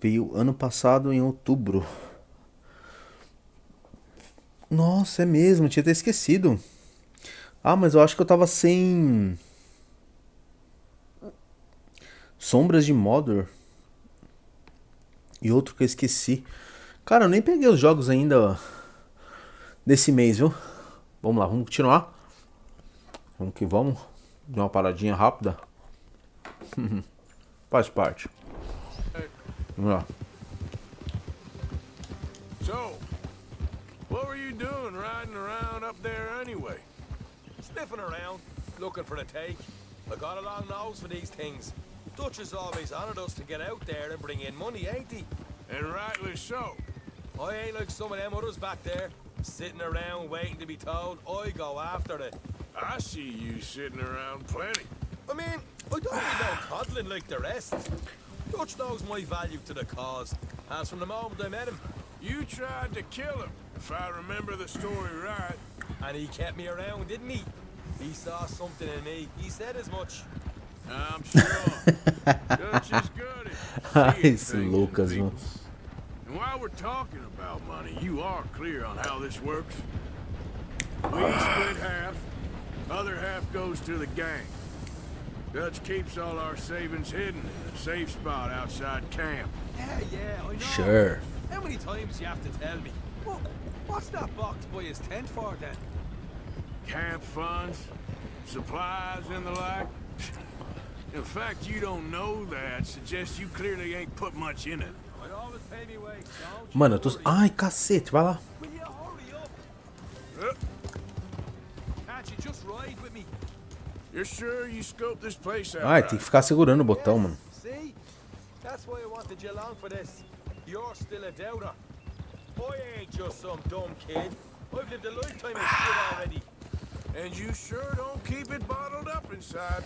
Veio ano passado em outubro. Nossa, é mesmo, eu tinha até esquecido. Ah, mas eu acho que eu tava sem Sombras de Mordor. E outro que eu esqueci. Cara, eu nem peguei os jogos ainda desse mês, viu? Vamos lá, vamos continuar. Vamos que vamos. Dar uma paradinha rápida. Faz parte. Vamos lá. So, what were you doing riding around up there anyway? Sniffing around, looking for a take. I got a long nose for these things. Dutch has always honored us to get out there and bring in money, ain't he? And rightly so. I ain't like some of them others back there, sitting around waiting to be told. I go after it. I see you sitting around plenty. I mean, I don't need no coddling like the rest. Dutch knows my value to the cause, as from the moment I met him. You tried to kill him, if I remember the story right. And he kept me around, didn't he? He saw something in me. He said as much. I'm sure. Dutch is good at seeing Esse things Lucas, in mano. people. And while we're talking about money, you are clear on how this works. We split half, other half goes to the gang. Dutch keeps all our savings hidden in a safe spot outside camp. Yeah, I know. Sure. How many times you have to tell me? What's that box by his tent for then? Camp funds, supplies and the like. In fact, you don't know that suggests you clearly ain't put much in it. I'd always pay me way, don't you? Mano, eu tô... Ai, cacete, vai lá. Will you hurry up? Can't you just ride with me? You're sure you scoped this place out? Ai, tem que ficar segurando o botão, mano. See? That's why I wanted you along for this. You're still a doubter. I ain't just some dumb kid. I've lived a lifetime of shit already. And you sure don't keep it bottled up inside.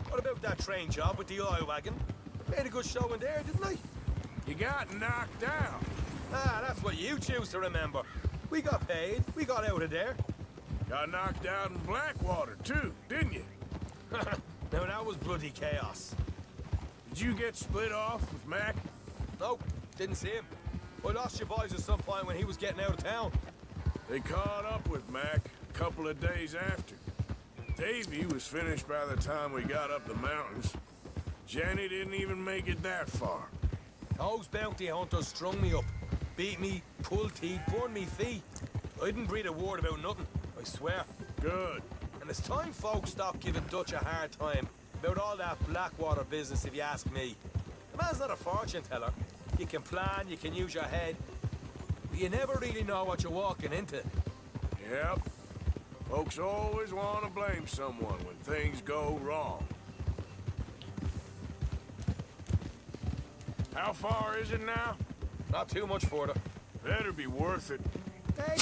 What about that train job with the oil wagon? Made a good show in there, didn't I? You got knocked out. Ah, that's what you choose to remember. We got paid. We got out of there. Got knocked out in Blackwater, too, didn't you? Now that was bloody chaos. Did you get split off with Mac? Nope, didn't see him. I lost your boys at some point when he was getting out of town. They caught up with Mac a couple of days after. Davey was finished by the time we got up the mountains. Jenny didn't even make it that far. Those bounty hunters strung me up. Beat me, pulled teeth, burned me feet. I didn't breathe a word about nothing, I swear. Good. And it's time folks stop giving Dutch a hard time about all that Blackwater business, if you ask me. The man's not a fortune teller. You can plan, you can use your head, but you never really know what you're walking into. Yep. Folks always want to blame someone when things go wrong. How far is it now? Not too much further. Better be worth it. Hey,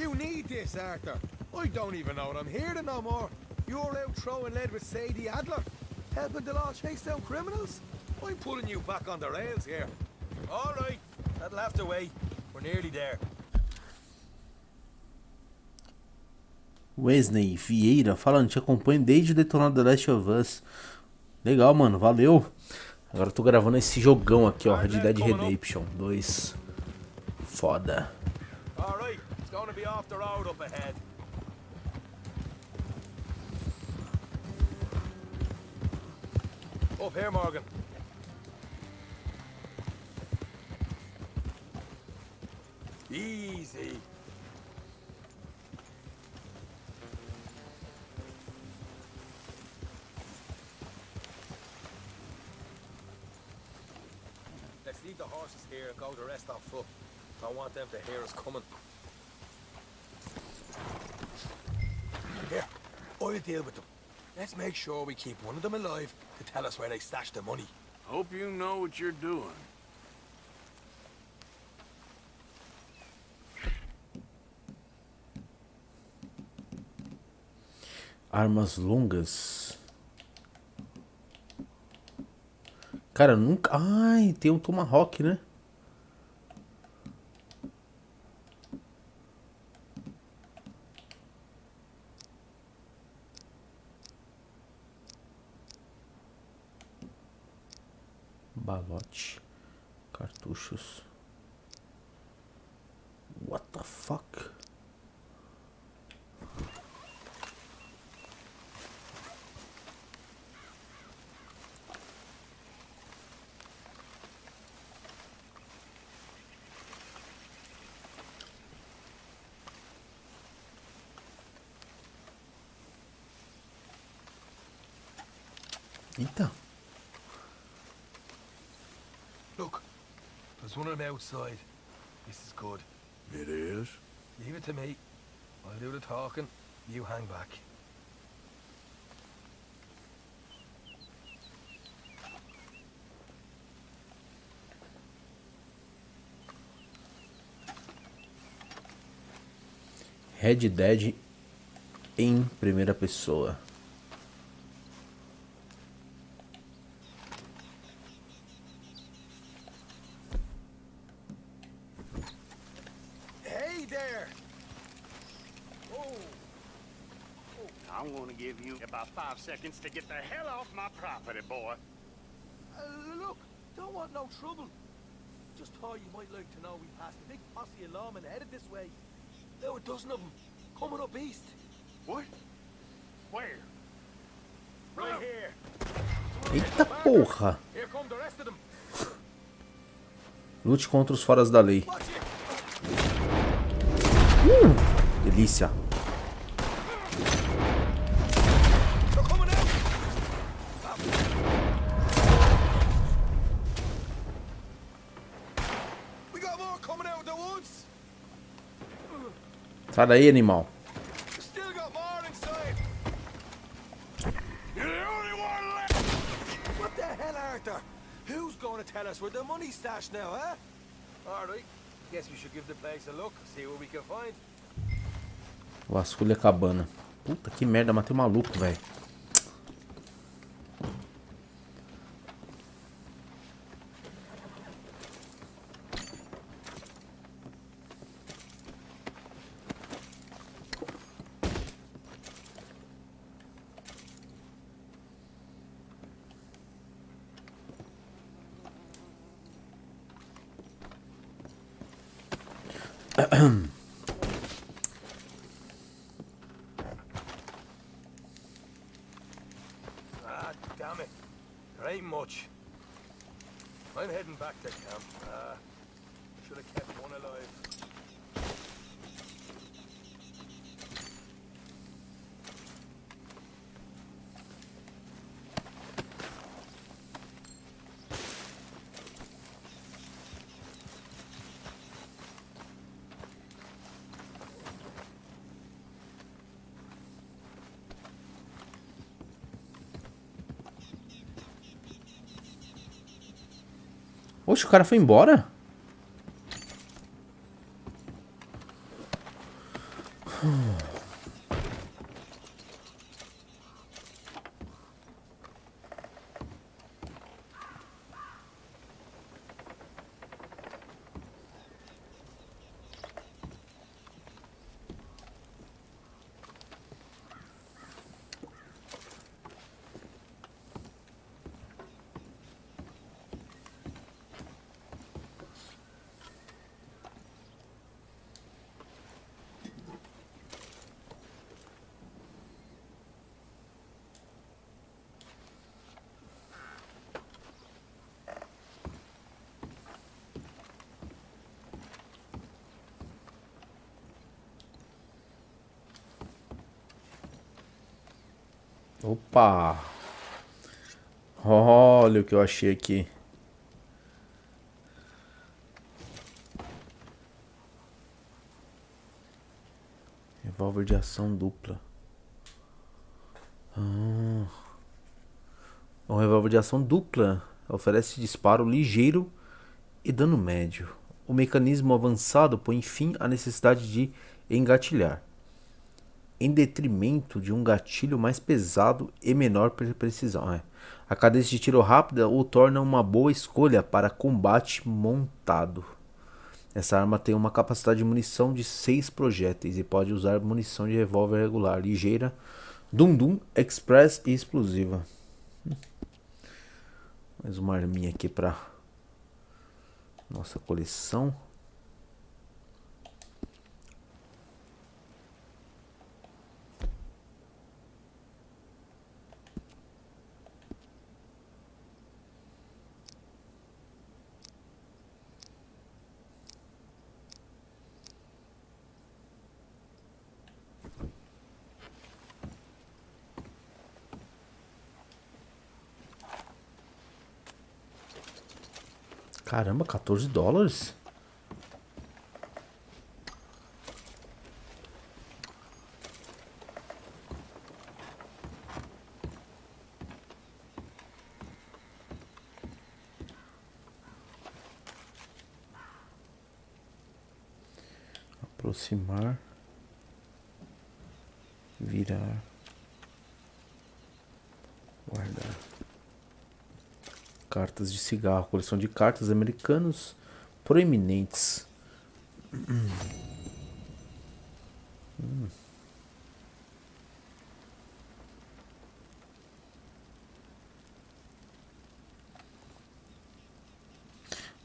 you need this, Arthur. I don't even know what I'm hearing no more. You're out throwing lead with Sadie Adler, helping the law chase down criminals. I'm pulling you back on the rails here. All right, that'll have to wait. We're nearly there. Wesley Vieira falando, te acompanho desde o Detonado The Last of Us. Legal, mano, valeu. Agora eu tô gravando esse jogão aqui, ó, Red Dead Redemption 2. Foda. All right, it's going to be off the road up ahead. Up here, Morgan. Easy. the horses here and go the rest on foot. Don't want them to hear us coming. Here, I'll deal with them. Let's make sure we keep one of them alive to tell us where they stashed the money. Hope you know what you're doing. Armas longas. Cara, nunca... Ai, tem um tomahawk, né? Balote. Cartuchos. What the fuck? Eita. Look, there's one of them outside. This is good. It is? Leave it to me. I'll do the talking. You hang back. Red Dead em primeira pessoa. Hey there! Oh. I'm gonna give you about 5 seconds to get the hell off my property, boy. Look, don't want no trouble. Just thought you might like to know we passed a big posse of lawmen headed this way. There were a dozen of them coming up east. What? Where? Right here. Eita porra! Here come the rest of them. Lute contra os foras da lei. Delícia. Sai daí, animal. Still got more inside. You're the only one left. What the hell, Arthur? Who's going to tell us where the money's stashed now, huh? All right. Guess we should give the place a look, see what we can find. Vasculha cabana. Puta que merda, matei um maluco, velho. Ah, damn it. There ain't much. I'm heading back to camp. Should have kept one alive. Oxe, o cara foi embora? Opa! Olha o que eu achei aqui. Revólver de ação dupla. Um revólver de ação dupla oferece disparo ligeiro e dano médio. O mecanismo avançado põe fim à necessidade de engatilhar, em detrimento de um gatilho mais pesado e menor precisão. A cadência de tiro rápida o torna uma boa escolha para combate montado. Essa arma tem uma capacidade de munição de 6 projéteis e pode usar munição de revólver regular, ligeira, dum-dum, express e explosiva. Mais uma arminha aqui para nossa coleção. Caramba, $14? Aproximar, virar, guardar. Cartas de cigarro, coleção de cartas americanos proeminentes.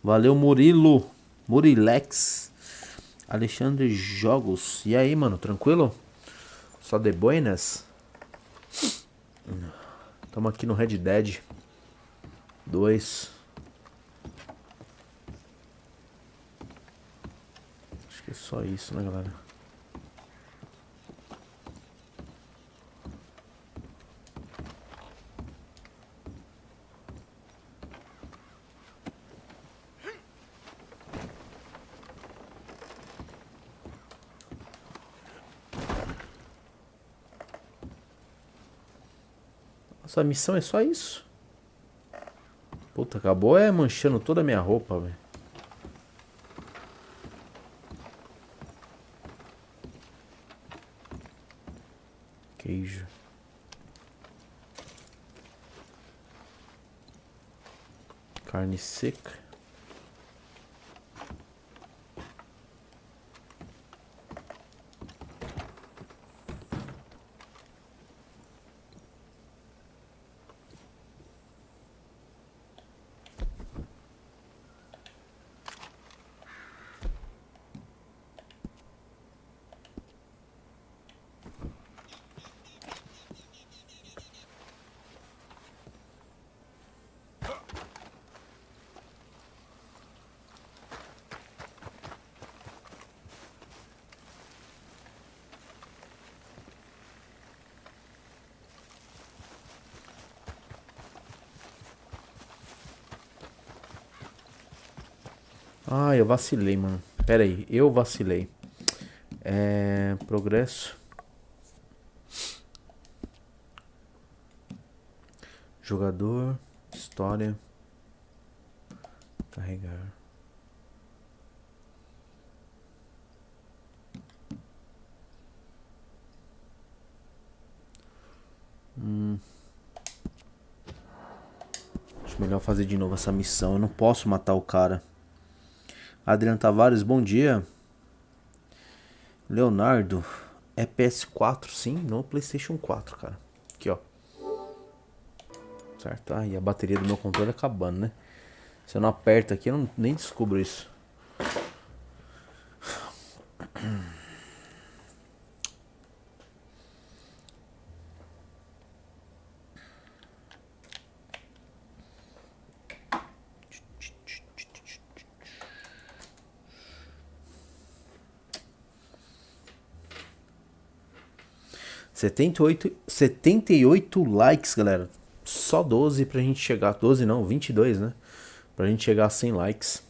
Valeu, Murilo, Murilex, Alexandre Jogos. E aí, mano, tranquilo? Só de buenas? Estamos aqui no Red Dead 2. Acho que é só isso, né, galera? Nossa, a missão é só isso. Puta, acabou manchando toda a minha roupa, velho. Queijo. Carne seca. Ah, eu vacilei, mano. Pera aí, eu vacilei. Progresso. Jogador. História. Carregar. Acho melhor fazer de novo essa missão. Eu não posso matar o cara. Adriano Tavares, bom dia. Leonardo, é PS4, sim, no PlayStation 4, cara. Aqui, ó. Certo? Ah, e a bateria do meu controle acabando, né? Se eu não aperto aqui, eu nem descubro isso. Setenta e oito likes, galera. Só 12 pra gente chegar. 12 não, 22, né? Pra gente chegar a 100 likes.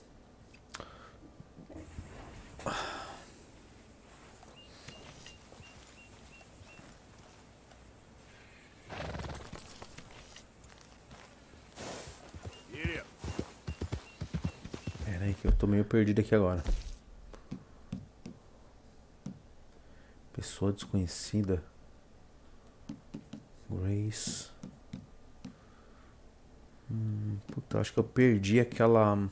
tô meio perdido aqui agora. Pessoa desconhecida. Grace. Puta, acho que eu perdi aquela...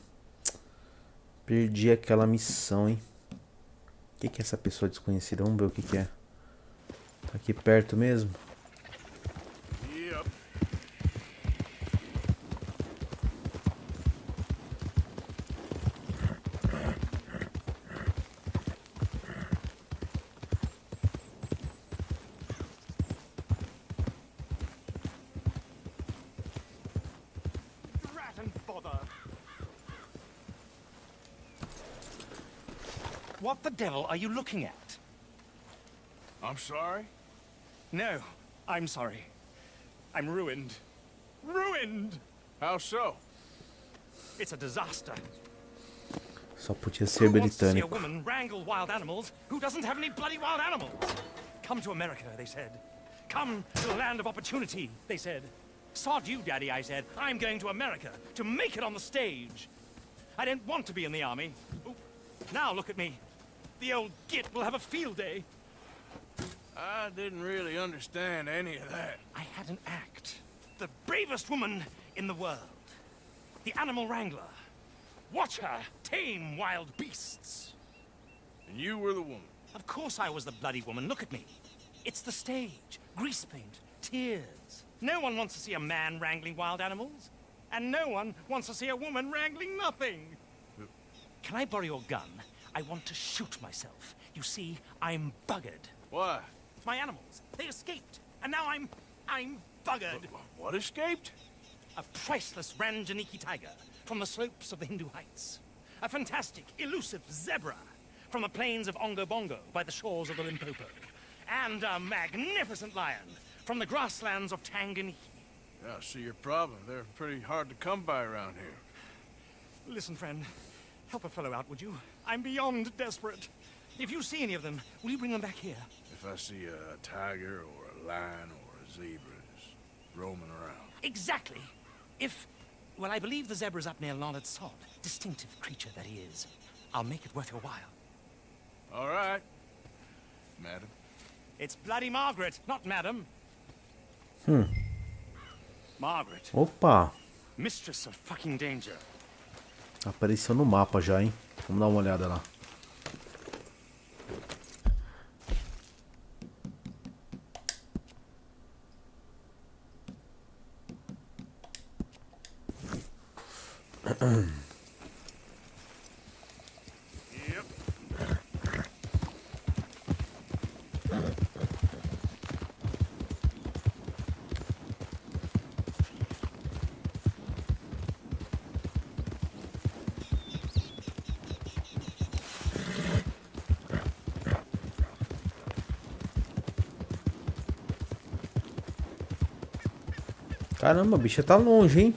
Perdi aquela missão, hein? O que é essa pessoa desconhecida? Vamos ver o que é. Tá aqui perto mesmo? Yep. Rat and bother. What the devil are you looking at? I'm sorry? No, I'm sorry. I'm ruined. Ruined! How so? It's a disaster. Só podia ser Who wants to see a britânico. woman wrangle wild animals who doesn't have any bloody wild animals? Come to America, they said. Come to the land of opportunity, they said. Sod you, Daddy, I said. I'm going to America to make it on the stage. I don't want to be in the army. Ooh, now look at me. The old git will have a field day. I didn't really understand any of that. I had an act. The bravest woman in the world. The animal wrangler. Watch her tame wild beasts. And you were the woman. Of course I was the bloody woman. Look at me. It's the stage. Grease paint. Tears. No one wants to see a man wrangling wild animals. And no one wants to see a woman wrangling nothing. Can I borrow your gun? I want to shoot myself. You see, I'm buggered. Why? My animals, they escaped. And now I'm buggered. What escaped? A priceless Ranjaniki tiger from the slopes of the Hindu Heights. A fantastic, elusive zebra from the plains of Ongo Bongo by the shores of the Limpopo. And a magnificent lion from the grasslands of Tanganyika. Yeah, I see your problem. They're pretty hard to come by around here. Listen, friend, help a fellow out, would you? I'm beyond desperate. If you see any of them, will you bring them back here? If I see a tiger or a lion or a zebra just roaming around. Exactly. If, well, I believe the zebra's up near Leonard Sod. Distinctive creature that he is. I'll make it worth your while. All right, madam. It's bloody Margaret, not madam. Margaret. Opa! Mistress of fucking danger. Apareceu no mapa já, hein? Vamos dar uma olhada lá. Caramba, a bicha tá longe, hein?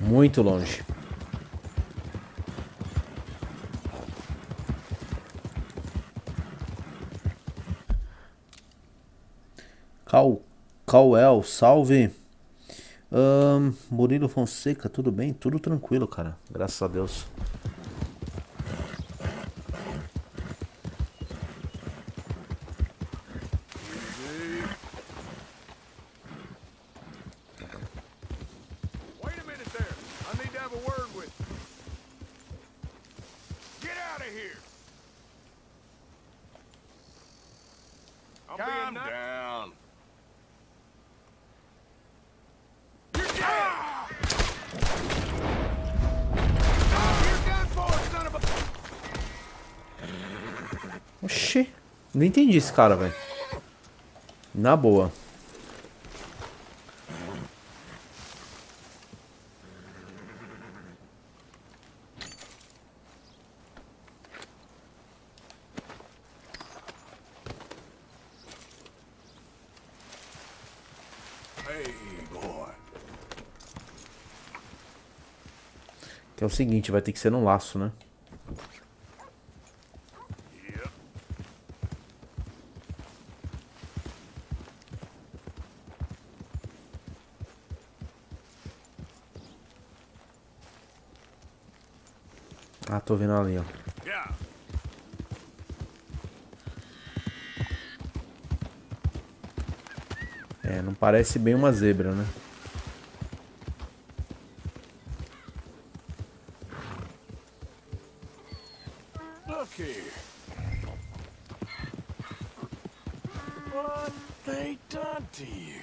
Muito longe. Cauel, salve. Murilo Fonseca, tudo bem? Tudo tranquilo, cara. Graças a Deus. Calm down. Oxi, não entendi esse cara, velho. Na boa. Que é o seguinte, vai ter que ser no laço, né? Ah, tô vendo ali, ó. É, não parece bem uma zebra, né? Look here. What they done to you?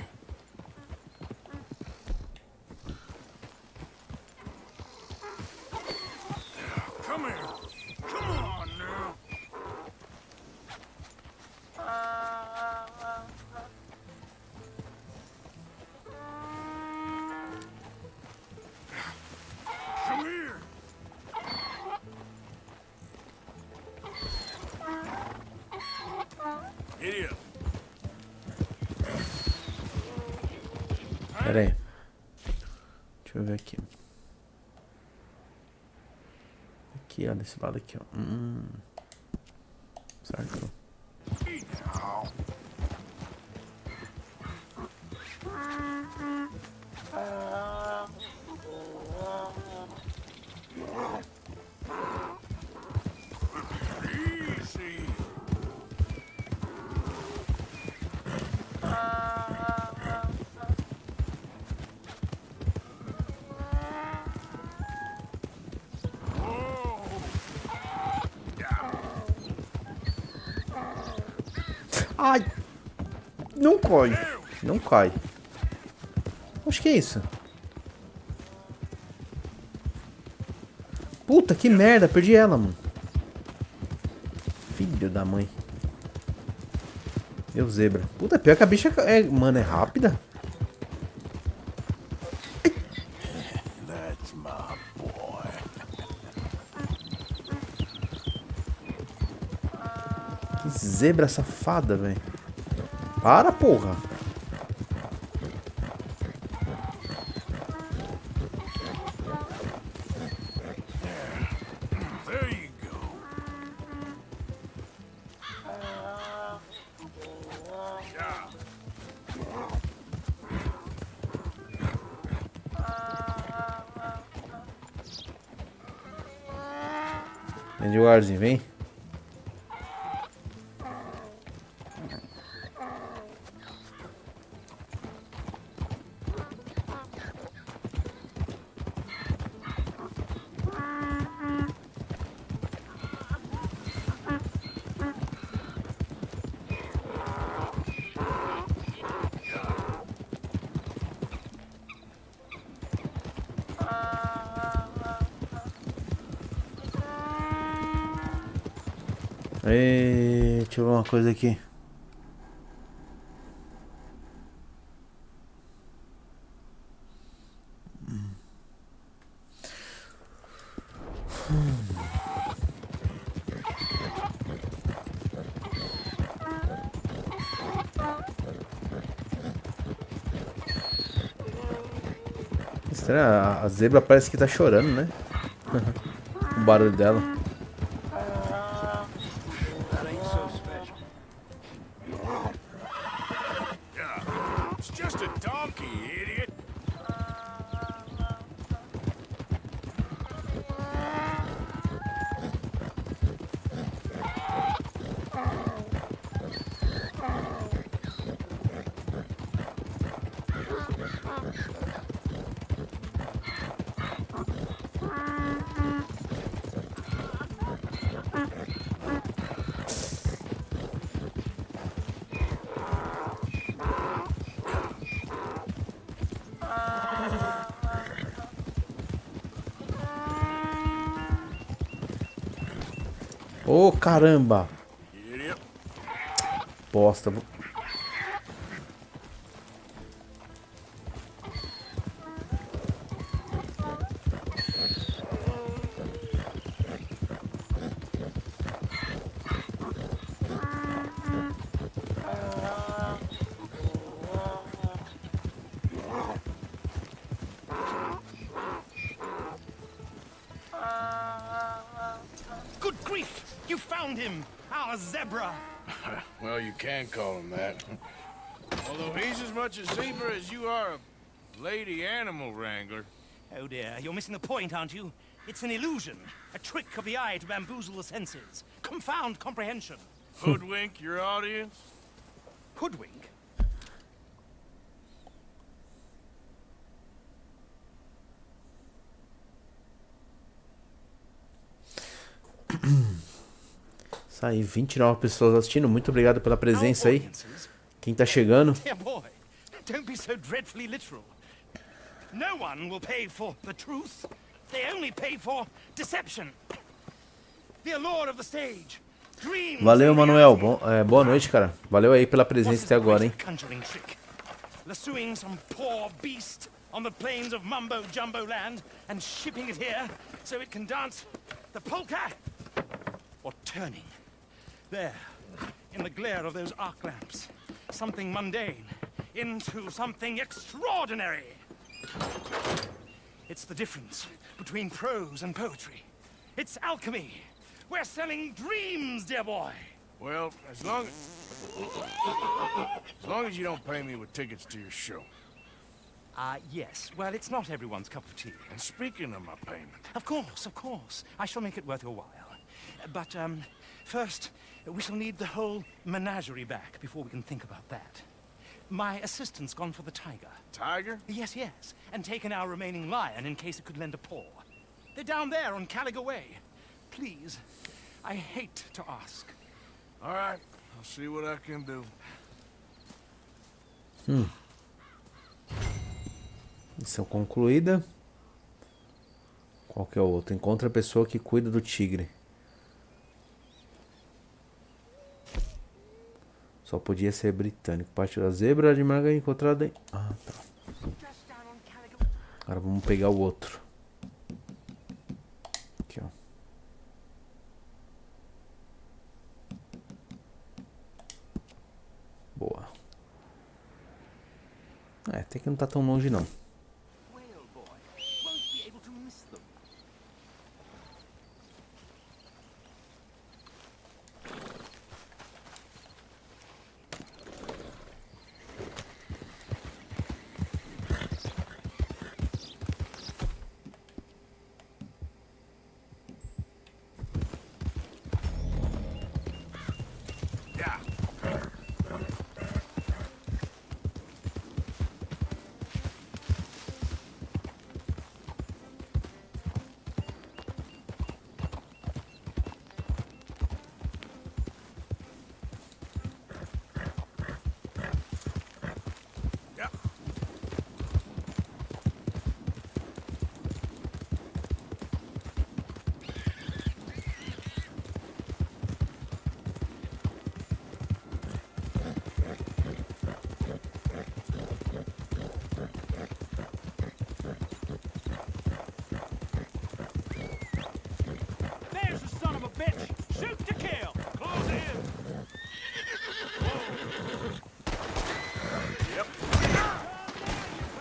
Come here. Come on now. Come here. Idiot. Pera aí. Deixa eu ver aqui. Aqui, ó, desse lado aqui, ó. Certo. Ai! Não cai. Não cai. Acho que é isso. Puta, que merda. Perdi ela, mano. Filho da mãe. Meu zebra. Puta, pior que a bicha é... Mano, é rápida. That's my boy. Que zebra safada, velho. Para, porra. There you go. Vem devagarzinho, vem. Deixa eu ver uma coisa aqui. Estranho, a zebra parece que tá chorando, né? O barulho dela. It's just a donkey, idiot. Ô, caramba. Bosta. Good grief! You found him! Our zebra! Well, you can call him that. Although he's as much a zebra as you are a lady animal wrangler. Oh dear, you're missing the point, aren't you? It's an illusion. A trick of the eye to bamboozle the senses. Confound comprehension. Hoodwink your audience? Hoodwink? Isso aí, 29 pessoas assistindo. Muito obrigado pela presença aí. Quem tá chegando? Dear boy, don't be so dreadfully literal. No one will pay for the truth. They only pay for deception. The allure of the stage. Valeu, Manuel. Boa noite, cara. Valeu aí pela presença até agora, hein? Lassoing some poor beast on the plains of Mumbo Jumbo land and shipping it here so it can dance the polka, or turning there in the glare of those arc lamps something mundane into something extraordinary. It's the difference between prose and poetry. It's alchemy. We're selling dreams, dear boy. Well, as long as you don't pay me with tickets to your show. Yes. Well, it's not everyone's cup of tea. And speaking of my payment... Of course. I shall make it worth your while. But, first, we shall need the whole menagerie back before we can think about that. My assistant's gone for the tiger. Tiger? Yes. And taken our remaining lion in case it could lend a paw. They're down there on Caliga Way. Please, I hate to ask. All right, I'll see what I can do. Missão concluída. Qual que é o outro? Encontra a pessoa que cuida do tigre. Só podia ser britânico. Parte da zebra de Marga encontrada em... Ah, tá. Agora vamos pegar o outro. Aqui, ó. Boa. Até que não tá tão longe não.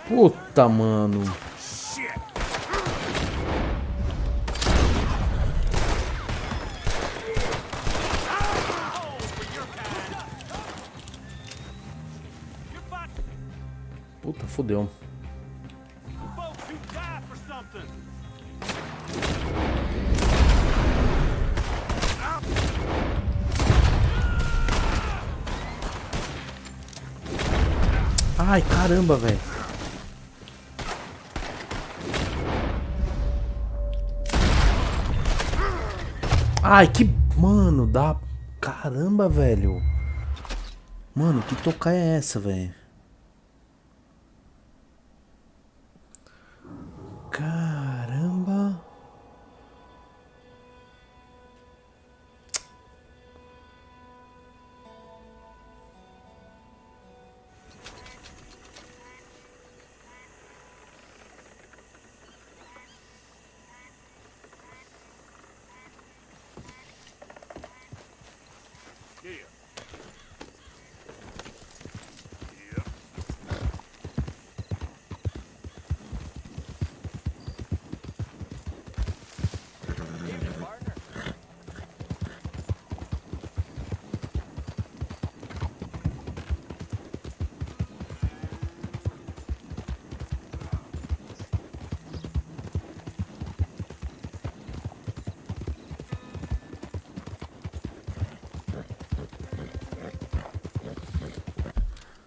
Puta, mano. Puta, fudeu. Ai, caramba, velho. Ai, que... Mano, dá... Caramba, velho. Mano, que tocar é essa, velho? Caramba.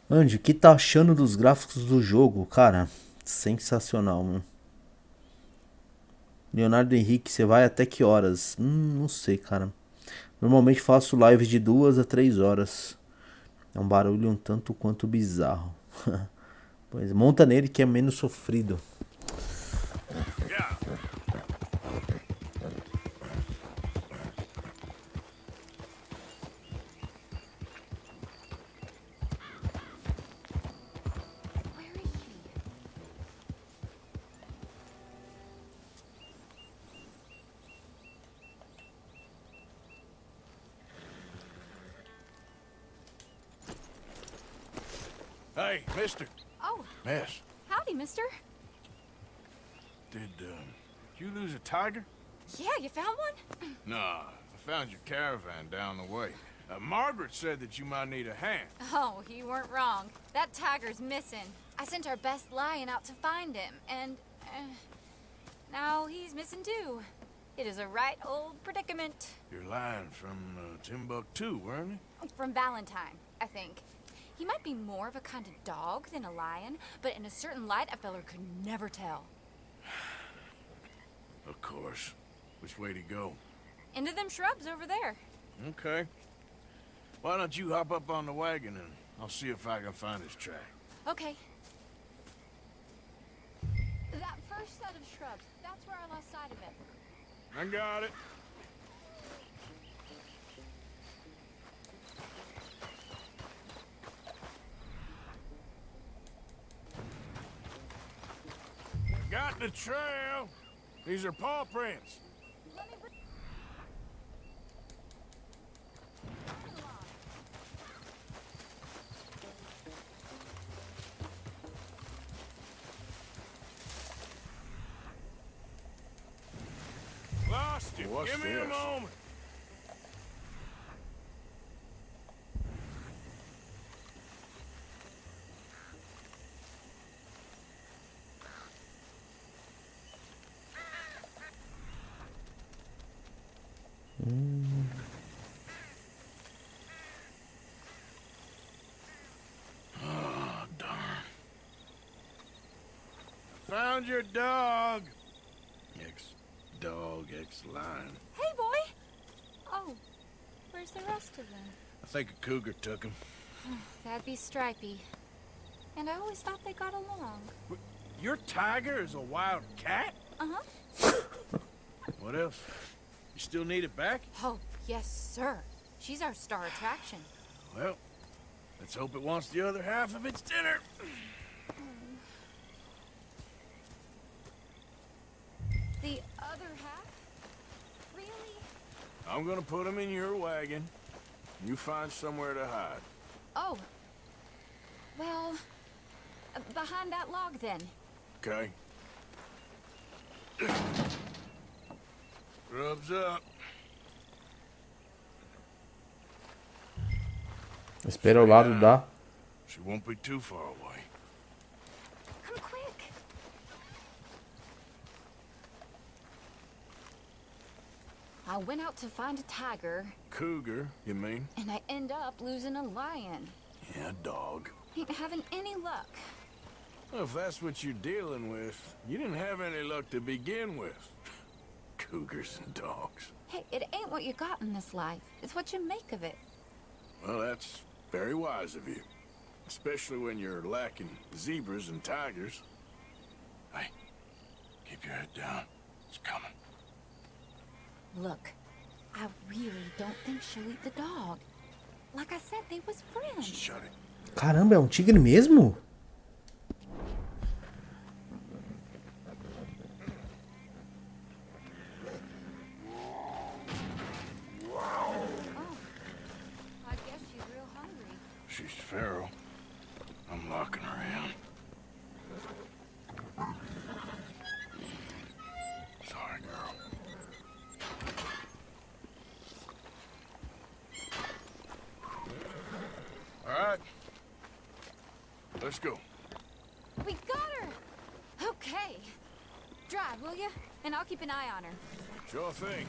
Andy, o que tá achando dos gráficos do jogo? Cara, sensacional, mano. Leonardo Henrique, você vai até que horas? Não sei, cara. Normalmente faço lives de 2 a 3 horas. É um barulho um tanto quanto bizarro. Pois monta nele que é menos sofrido. Hey, mister. Oh. Miss. Howdy, mister. Did you lose a tiger? Yeah, you found one? Nah, I found your caravan down the way. Margaret said that you might need a hand. Oh, you weren't wrong. That tiger's missing. I sent our best lion out to find him, and now he's missing too. It is a right old predicament. Your lion from Timbuktu, weren't he? From Valentine, I think. He might be more of a kind of dog than a lion, but in a certain light, a feller could never tell. Of course. Which way to go? Into them shrubs over there. Okay. Why don't you hop up on the wagon and I'll see if I can find his track. Okay. That first set of shrubs, that's where I lost sight of it. I got it. Got the trail. These are paw prints. Lost it. What's Give me a this? moment. Oh, darn. Found your dog. Ex-dog, ex-lion. Hey, boy! Oh, where's the rest of them? I think a cougar took him. That'd be Stripey. And I always thought they got along. Your tiger is a wild cat? Uh-huh. What else? You still need it back? Oh, yes, sir. She's our star attraction. Well, let's hope it wants the other half of its dinner. The other half? Really? I'm gonna put him in your wagon. You find somewhere to hide. Oh. Well, behind that log, then. Okay. Rubs up. Espera ao lado da. She won't be too far away. Come quick. I went out to find a tiger. Cougar, you mean? And I end up losing a lion. Yeah, dog. Ain't having any luck. Well, if that's what you're dealing with, you didn't have any luck to begin with. Cougars and dogs. Hey, it ain't what you got in this life. It's what you make of it. Well, that's very wise of you. Especially when you're lacking zebras and tigers. Hey, keep your head down. It's coming. Look, I really don't think she'll eat the dog. Like I said, they was friends. Shut it. Caramba, é um tigre mesmo? I guess she's real hungry. She's feral. I'm locking her in. Sorry, girl. All right. Let's go. We got her! Okay. Drive, will you? And I'll keep an eye on her. Sure thing.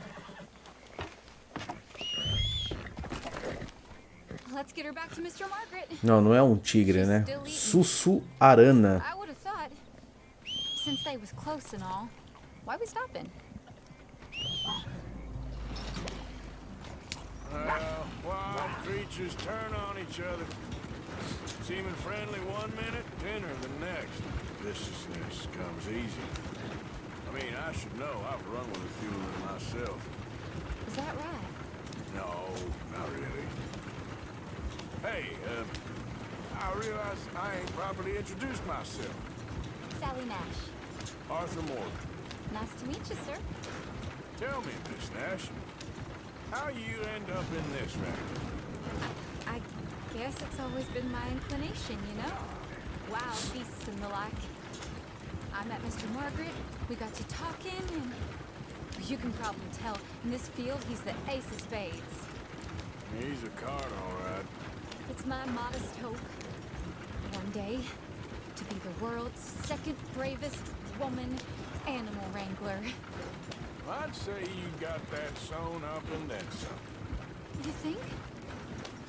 Let's get her back to Mr. Margaret. Não, não é um tigre, né? Sussuarana. I would have thought, since they was close and all, why we stopping? Wild creatures turn on each other. Seeming friendly one minute, tender the next. Viciousness comes easy. I mean, I should know. I've run with a few of them myself. Is that right? No, not really. Hey, I realize I ain't properly introduced myself. Sally Nash. Arthur Morgan. Nice to meet you, sir. Tell me, Miss Nash, how you end up in this racket? I guess it's always been my inclination, you know? Wild beasts and the like. I met Mr. Margaret, we got to talking, and you can probably tell, in this field, he's the ace of spades. He's a card, all right. It's my modest hope, one day, to be the world's second bravest woman animal wrangler. I'd say you got that sewn up and then some. You think?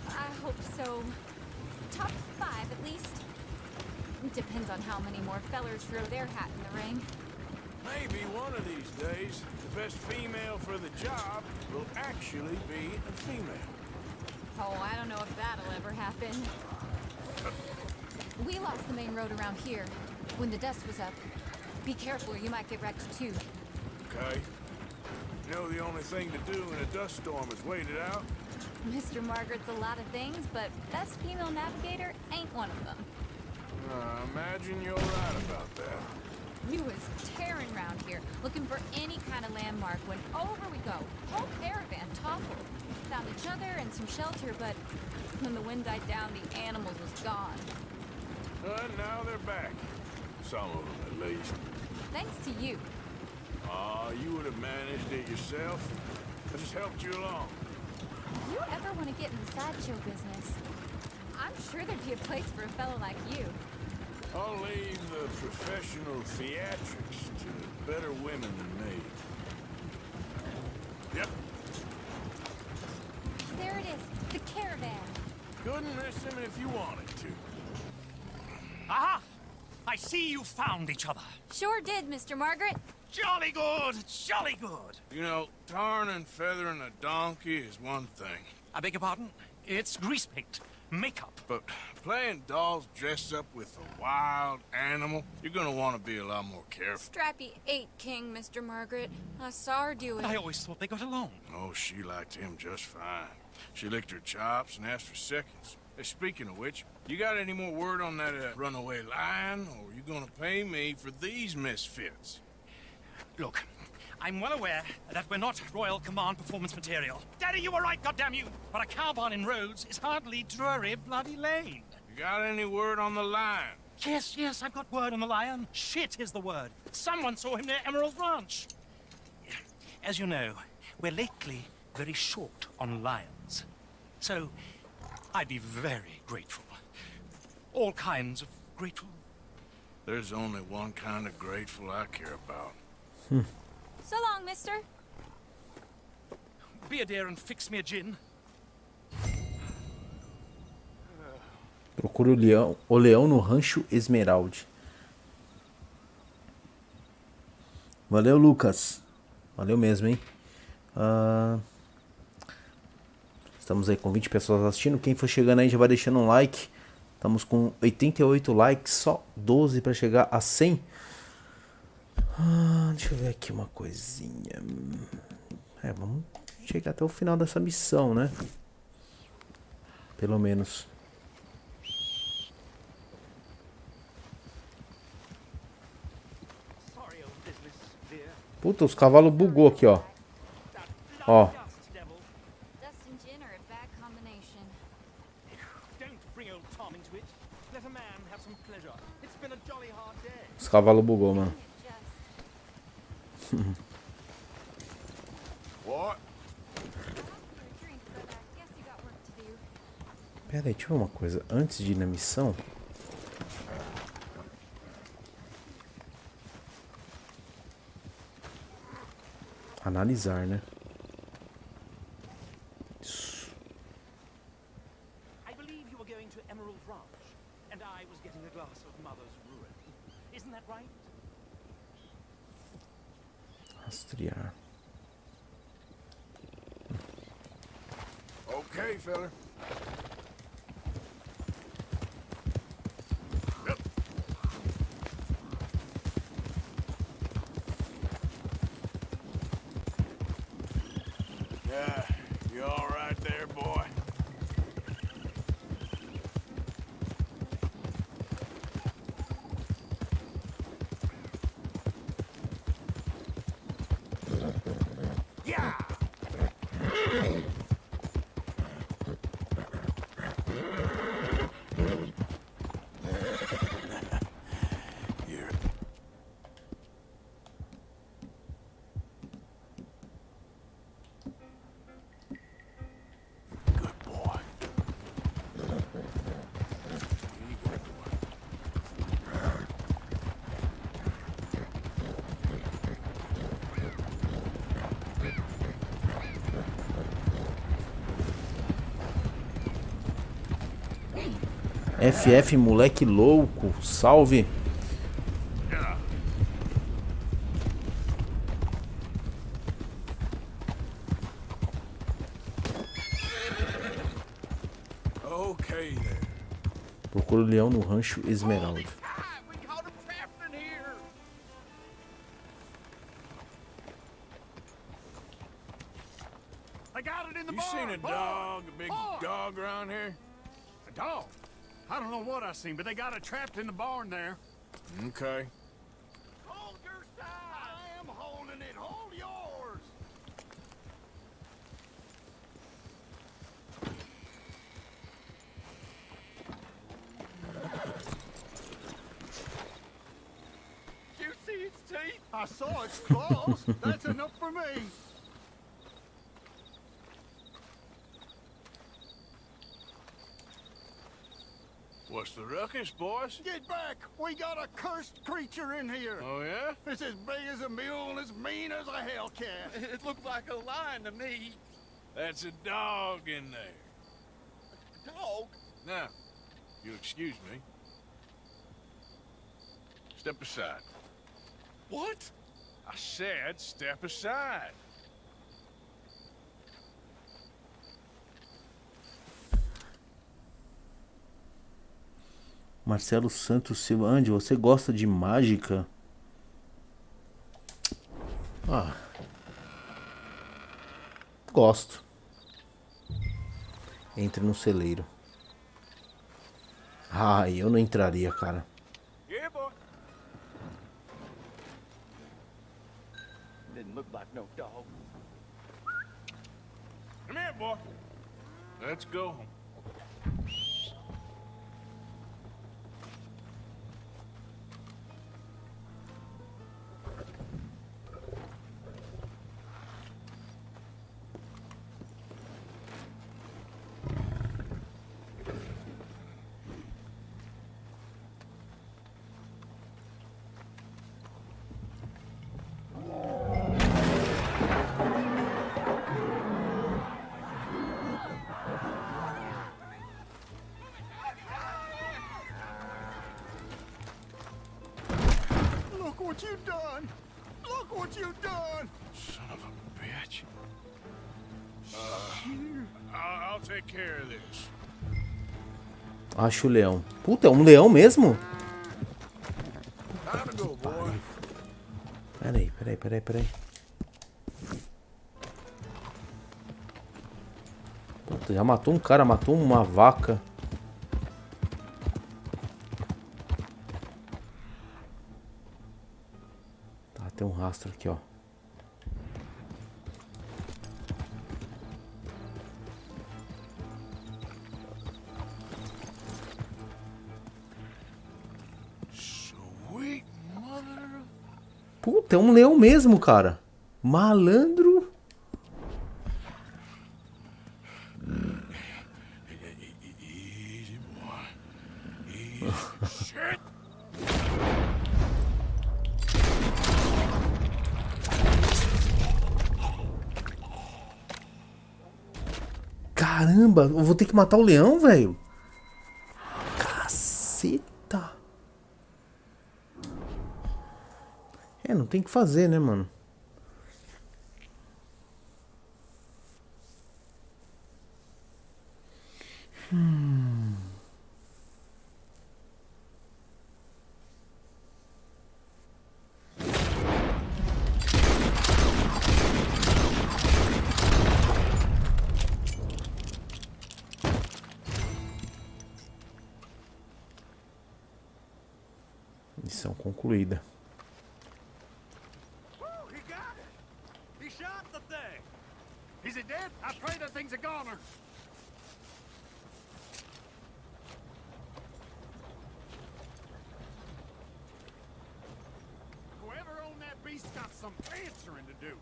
I hope so. Top 5, at least. Depends on how many more fellers throw their hat in the ring. Maybe one of these days, the best female for the job will actually be a female. Oh, I don't know if that'll ever happen. We lost the main road around here when the dust was up. Be careful or you might get wrecked too. Okay. You know the only thing to do in a dust storm is wait it out? Mr. Margaret's a lot of things, but best female navigator ain't one of them. Imagine you're right about that. We was tearing around here, looking for any kind of landmark when over we go. Whole caravan toppled. Found each other and some shelter, but when the wind died down, the animals was gone. Now they're back. Some of them, at least. Thanks to you. You would have managed it yourself. I just helped you along. If you ever want to get in the sideshow business, I'm sure there'd be a place for a fellow like you. I'll leave the professional theatrics to better women than me. Yep. There it is, the caravan. Couldn't miss him if you wanted to. Aha! I see you found each other. Sure did, Mr. Margaret. Jolly good, jolly good. You know, tarring and feathering a donkey is one thing. I beg your pardon? It's grease paint, makeup. But playing dolls dressed up with a wild animal, you're gonna want to be a lot more careful. Strappy ate King, Mr. Margaret. I saw her do it. I always thought they got along. Oh, she liked him just fine. She licked her chops and asked for seconds. Hey, speaking of which, you got any more word on that runaway lion, or are you gonna pay me for these misfits? Look, I'm well aware that we're not Royal Command performance material. Daddy, you were right, goddamn you! But a cow barn in Rhodes is hardly Drury Bloody Lane. You got any word on the lion? Yes, I've got word on the lion. Shit is the word. Someone saw him near Emerald Ranch. As you know, we're lately very short on lions. So, I'd be very grateful. All kinds of grateful. There's only one kind of grateful I care about. So long, mister. Be a dear and fix me a gin. Procure o leão no Rancho Esmeralda. Valeu, Lucas. Valeu mesmo, hein? Estamos aí com 20 pessoas assistindo. Quem for chegando aí já vai deixando um like. Estamos com 88 likes, só 12 para chegar a 100. Deixa eu ver aqui uma coisinha. Vamos chegar até o final dessa missão, né? Pelo menos. Puta, os cavalos bugou aqui, ó. Ó. Os cavalos bugou, mano. Pera aí, deixa eu ver uma coisa. Antes de ir na missão... Analisar, né? Isso. grandmother's ruin. Isn't that right? Rastrear. Okay, fella. Yeah, you all right there, boy? Yeah! FF, moleque louco, salve. Okay there. Procura o leão no rancho Esmeralda. I got it in the barn. You seen a dog, a big dog around here? A dog? I don't know what I seen, but they got it trapped in the barn there. Okay. Hold your side! I am holding it. Hold yours! You see its teeth? I saw its claws. That's enough for me. What's the ruckus, boys? Get back! We got a cursed creature in here. Oh, yeah? It's as big as a mule and as mean as a hellcat. It looked like a lion to me. That's a dog in there. A dog? Now, if you'll excuse me. Step aside. What? I said step aside. Marcelo Santos Silva. Andy, você gosta de mágica? Ah. Gosto. Entre no celeiro. Ai, eu não entraria, cara. Yeah, boy. Didn't look like no dog. Come here, boy. Let's go home. Look what you've done! Look what you've done! Son of a bitch. I'll take care of this. Acho o leão. Puta, é um leão mesmo? Time to go, boy. Peraí. Puta, já matou um cara, matou uma vaca. Tá, tem um rastro aqui, ó. Puta, é um leão mesmo, cara. Malandro. Easy, boy. Easy. Shit. Caramba, eu vou ter que matar o leão, velho. Caceta. É, não tem o que fazer, né, mano? Missão concluída. He got it! He shot the thing! Is it dead? I pray that thing's a goner! Whoever owned that beast's got some answering to do.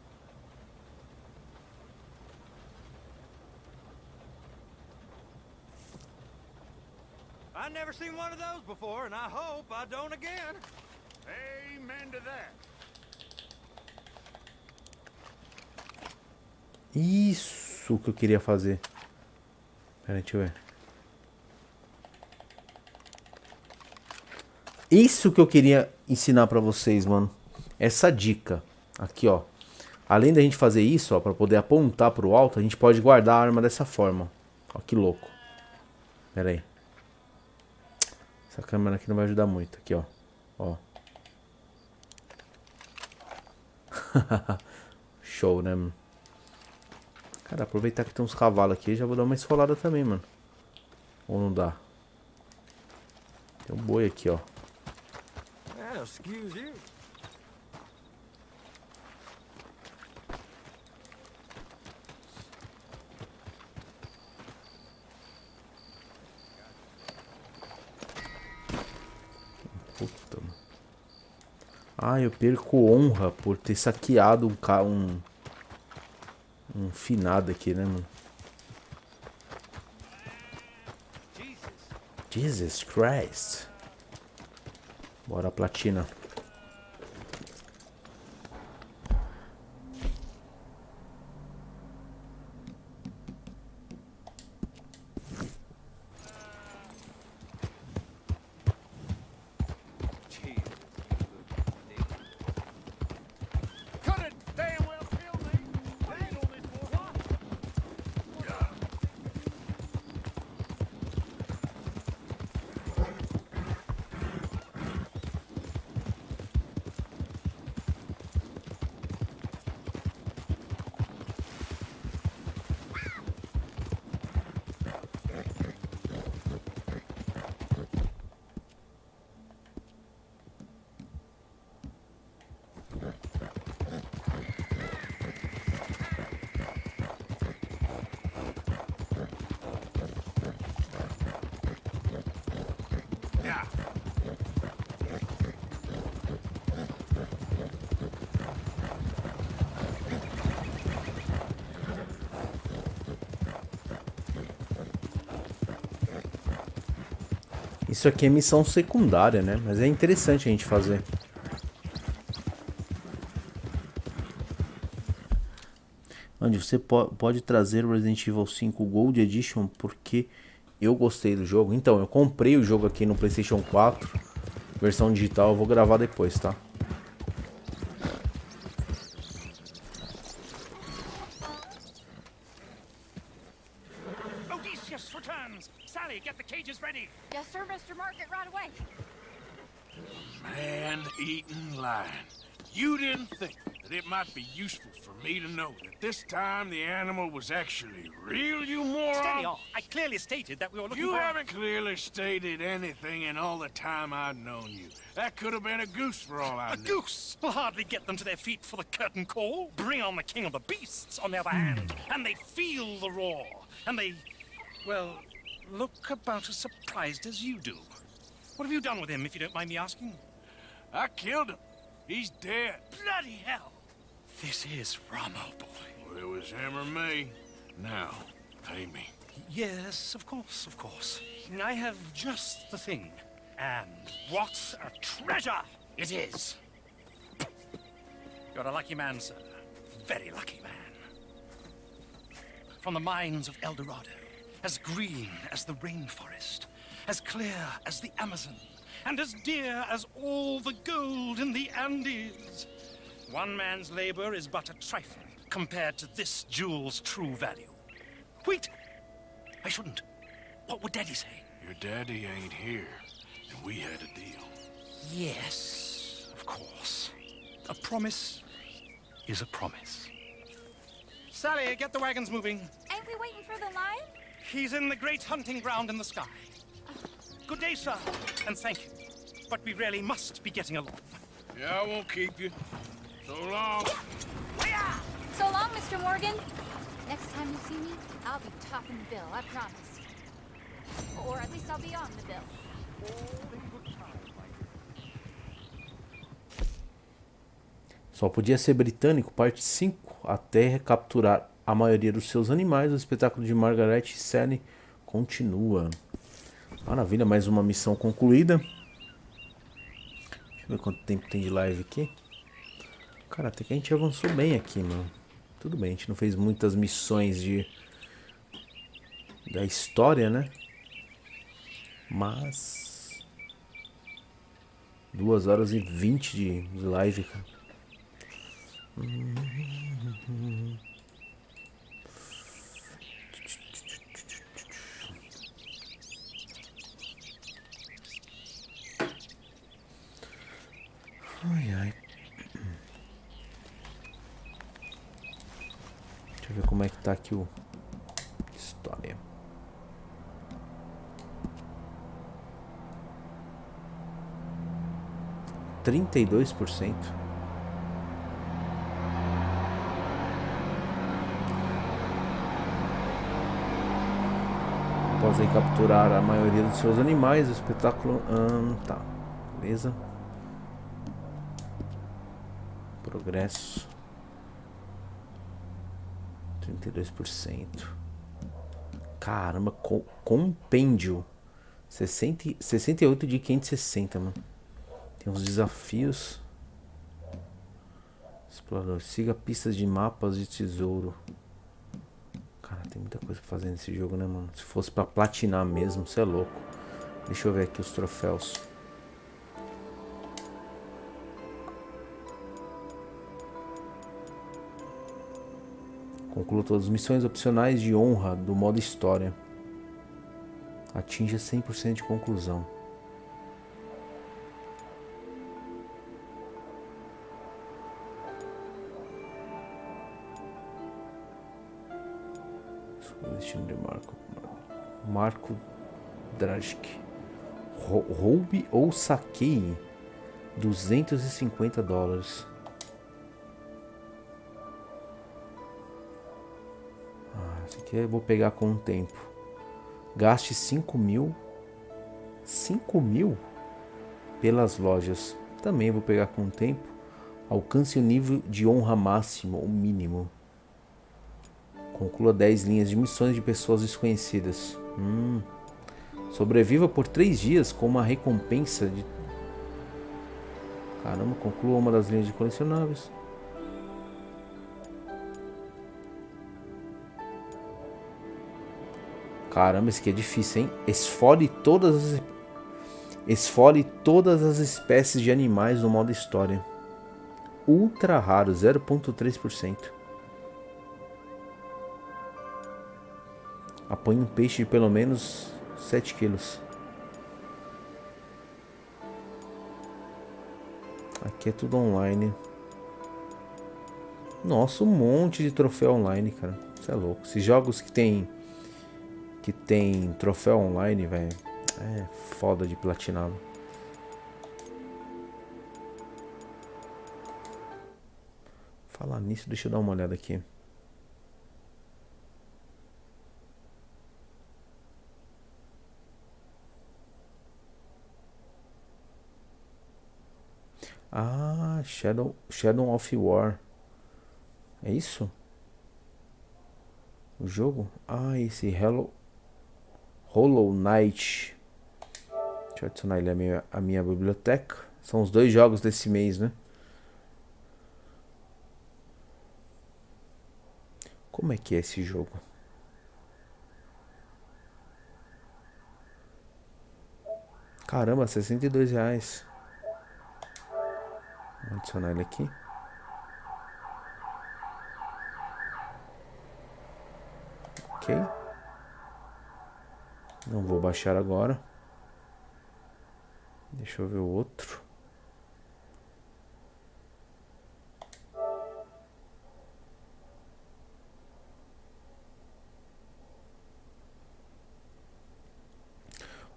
I've never seen one of those before, and I hope I don't again. Amen to that. Isso que eu queria fazer. Pera aí, deixa eu ver. Isso que eu queria ensinar pra vocês, mano. Essa dica. Aqui, ó. Além da gente fazer isso, ó, pra poder apontar pro alto, a gente pode guardar a arma dessa forma. Ó, que louco. Pera aí. Essa câmera aqui não vai ajudar muito. Aqui, ó. Ó. Show, né, mano? Cara, aproveitar que tem uns cavalos aqui, já vou dar uma esfolada também, mano. Ou não dá? Tem um boi aqui, ó. Oh, excuse you. Puta, mano. Ah, eu perco honra por ter saqueado um finado aqui, né, mano? Jesus Christ. Bora, platina. Isso aqui é missão secundária, né? Mas é interessante a gente fazer. Andy, você pode trazer o Resident Evil 5 Gold Edition porque eu gostei do jogo. Então, eu comprei o jogo aqui no PlayStation 4, versão digital, eu vou gravar depois, tá? Get the cages ready. Yes, sir, Mr. Market, right away. Man-eating lion. You didn't think that it might be useful for me to know that this time the animal was actually real, you moron? Steady on. I clearly stated that we were looking You for... haven't clearly stated anything in all the time I've known you. That could have been a goose for all I know. A goose will hardly get them to their feet for the curtain call. Bring on the king of the beasts, on the other hand. And they feel the roar. And they, well, look about as surprised as you do. What have you done with him, if you don't mind me asking? I killed him. He's dead. Bloody hell. This is Ramo, boy. Well, it was him or me. Now, pay me. Yes, of course, of course. I have just the thing. And what a treasure it is. You're a lucky man, sir. Very lucky man. From the mines of El Dorado, as green as the rainforest, as clear as the Amazon, and as dear as all the gold in the Andes. One man's labor is but a trifle compared to this jewel's true value. Wait! I shouldn't. What would Daddy say? Your daddy ain't here, and we had a deal. Yes, of course. A promise is a promise. Sally, get the wagons moving. Ain't we waiting for the lion? He's in the great hunting ground in the sky. Good day, sir, and thank you. But we really must be getting along. Yeah, I won't keep you. So long. So long, Mr. Morgan. Next time you see me, I'll be topping the bill, I promise. Or at least I'll be on the bill. Só podia ser britânico, parte 5. Até recapturar a maioria dos seus animais, o espetáculo de Margaret e Sally continua. Maravilha, mais uma missão concluída. Deixa eu ver quanto tempo tem de live aqui. Cara, até que a gente avançou bem aqui, mano. Tudo bem, a gente não fez muitas missões da história, né? Mas 2 horas e 20 de live, cara. Ai, ai. Deixa eu ver como é que tá aqui o história. % 32%. Após aí capturar a maioria dos seus animais, o espetáculo... tá, beleza. Progresso 32%. Caramba, compêndio 68 de 560, mano. Tem uns desafios. Explorador, siga pistas de mapas de tesouro. Cara, tem muita coisa pra fazer nesse jogo, né, mano? Se fosse pra platinar mesmo, você é louco. Deixa eu ver aqui os troféus. Conclua todas as missões opcionais de honra do modo história. Atinja 100% de conclusão. Destino de Marco Dragic. Roube ou saqueie $250. Esse aqui eu vou pegar com um tempo. Gaste 5.000. 5.000 pelas lojas. Também vou pegar com um tempo. Alcance o nível de honra máximo, o mínimo. Conclua 10 linhas de missões de pessoas desconhecidas. Sobreviva por 3 dias com uma recompensa de... Caramba, conclua uma das linhas de colecionáveis. Caramba, esse aqui é difícil, hein? Esfole todas as espécies de animais no modo história. Ultra raro, 0,3%. Apanhe um peixe de pelo menos 7 quilos. Aqui é tudo online. Nossa, um monte de troféu online, cara. Isso é louco. Esses jogos que tem troféu online, velho, é foda de platinar. Falar nisso, deixa eu dar uma olhada aqui. Ah, Shadow of War. É isso? O jogo? Ah, esse Hollow Knight. Deixa eu adicionar ele à minha biblioteca. São os 2 jogos desse mês, né? Como é que é esse jogo? Caramba, R$62. Vou adicionar ele aqui. Ok. Não vou baixar agora. Deixa eu ver o outro.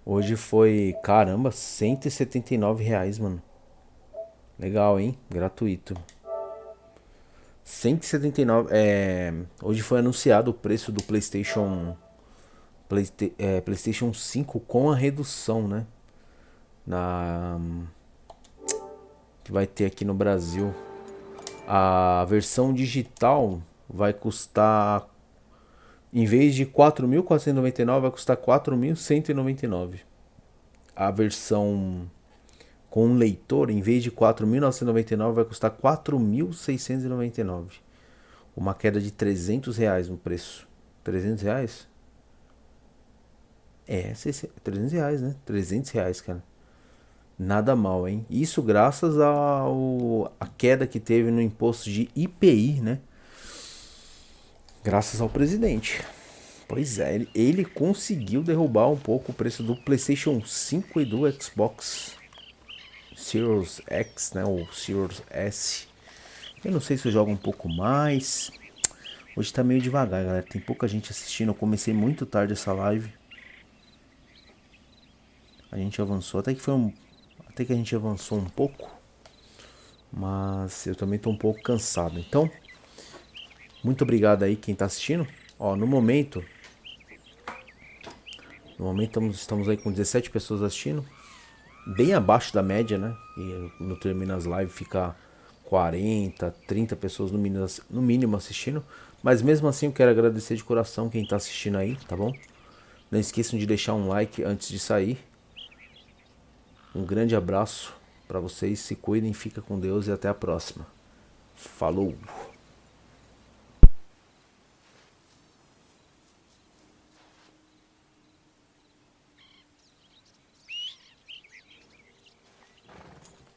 Hoje foi, caramba, R$179, mano. Legal, hein? Gratuito. 179. Hoje foi anunciado o preço do PlayStation 5 com a redução, né? Que vai ter aqui no Brasil. A versão digital vai custar, em vez de 4.499, vai custar 4.199. A versão com leitor, em vez de 4.999, vai custar 4.699. Uma queda de R$300 no preço. R$300? 300 né? R$300, cara. Nada mal, hein? Isso graças à queda que teve no imposto de IPI, né? Graças ao presidente. Pois é, ele conseguiu derrubar um pouco o preço do PlayStation 5 e do Xbox Series X, né? Ou Series S. Eu não sei se eu jogo um pouco mais. Hoje tá meio devagar, galera. Tem pouca gente assistindo. Eu comecei muito tarde essa live. A gente avançou. Até que a gente avançou um pouco. Mas eu também tô um pouco cansado. Então, muito obrigado aí quem tá assistindo. Ó, no momento estamos aí com 17 pessoas assistindo. Bem abaixo da média, né? E no termino as lives fica 40, 30 pessoas no mínimo assistindo. Mas mesmo assim eu quero agradecer de coração quem tá assistindo aí, tá bom? Não esqueçam de deixar um like antes de sair. Um grande abraço pra vocês, se cuidem, fica com Deus e até a próxima. Falou!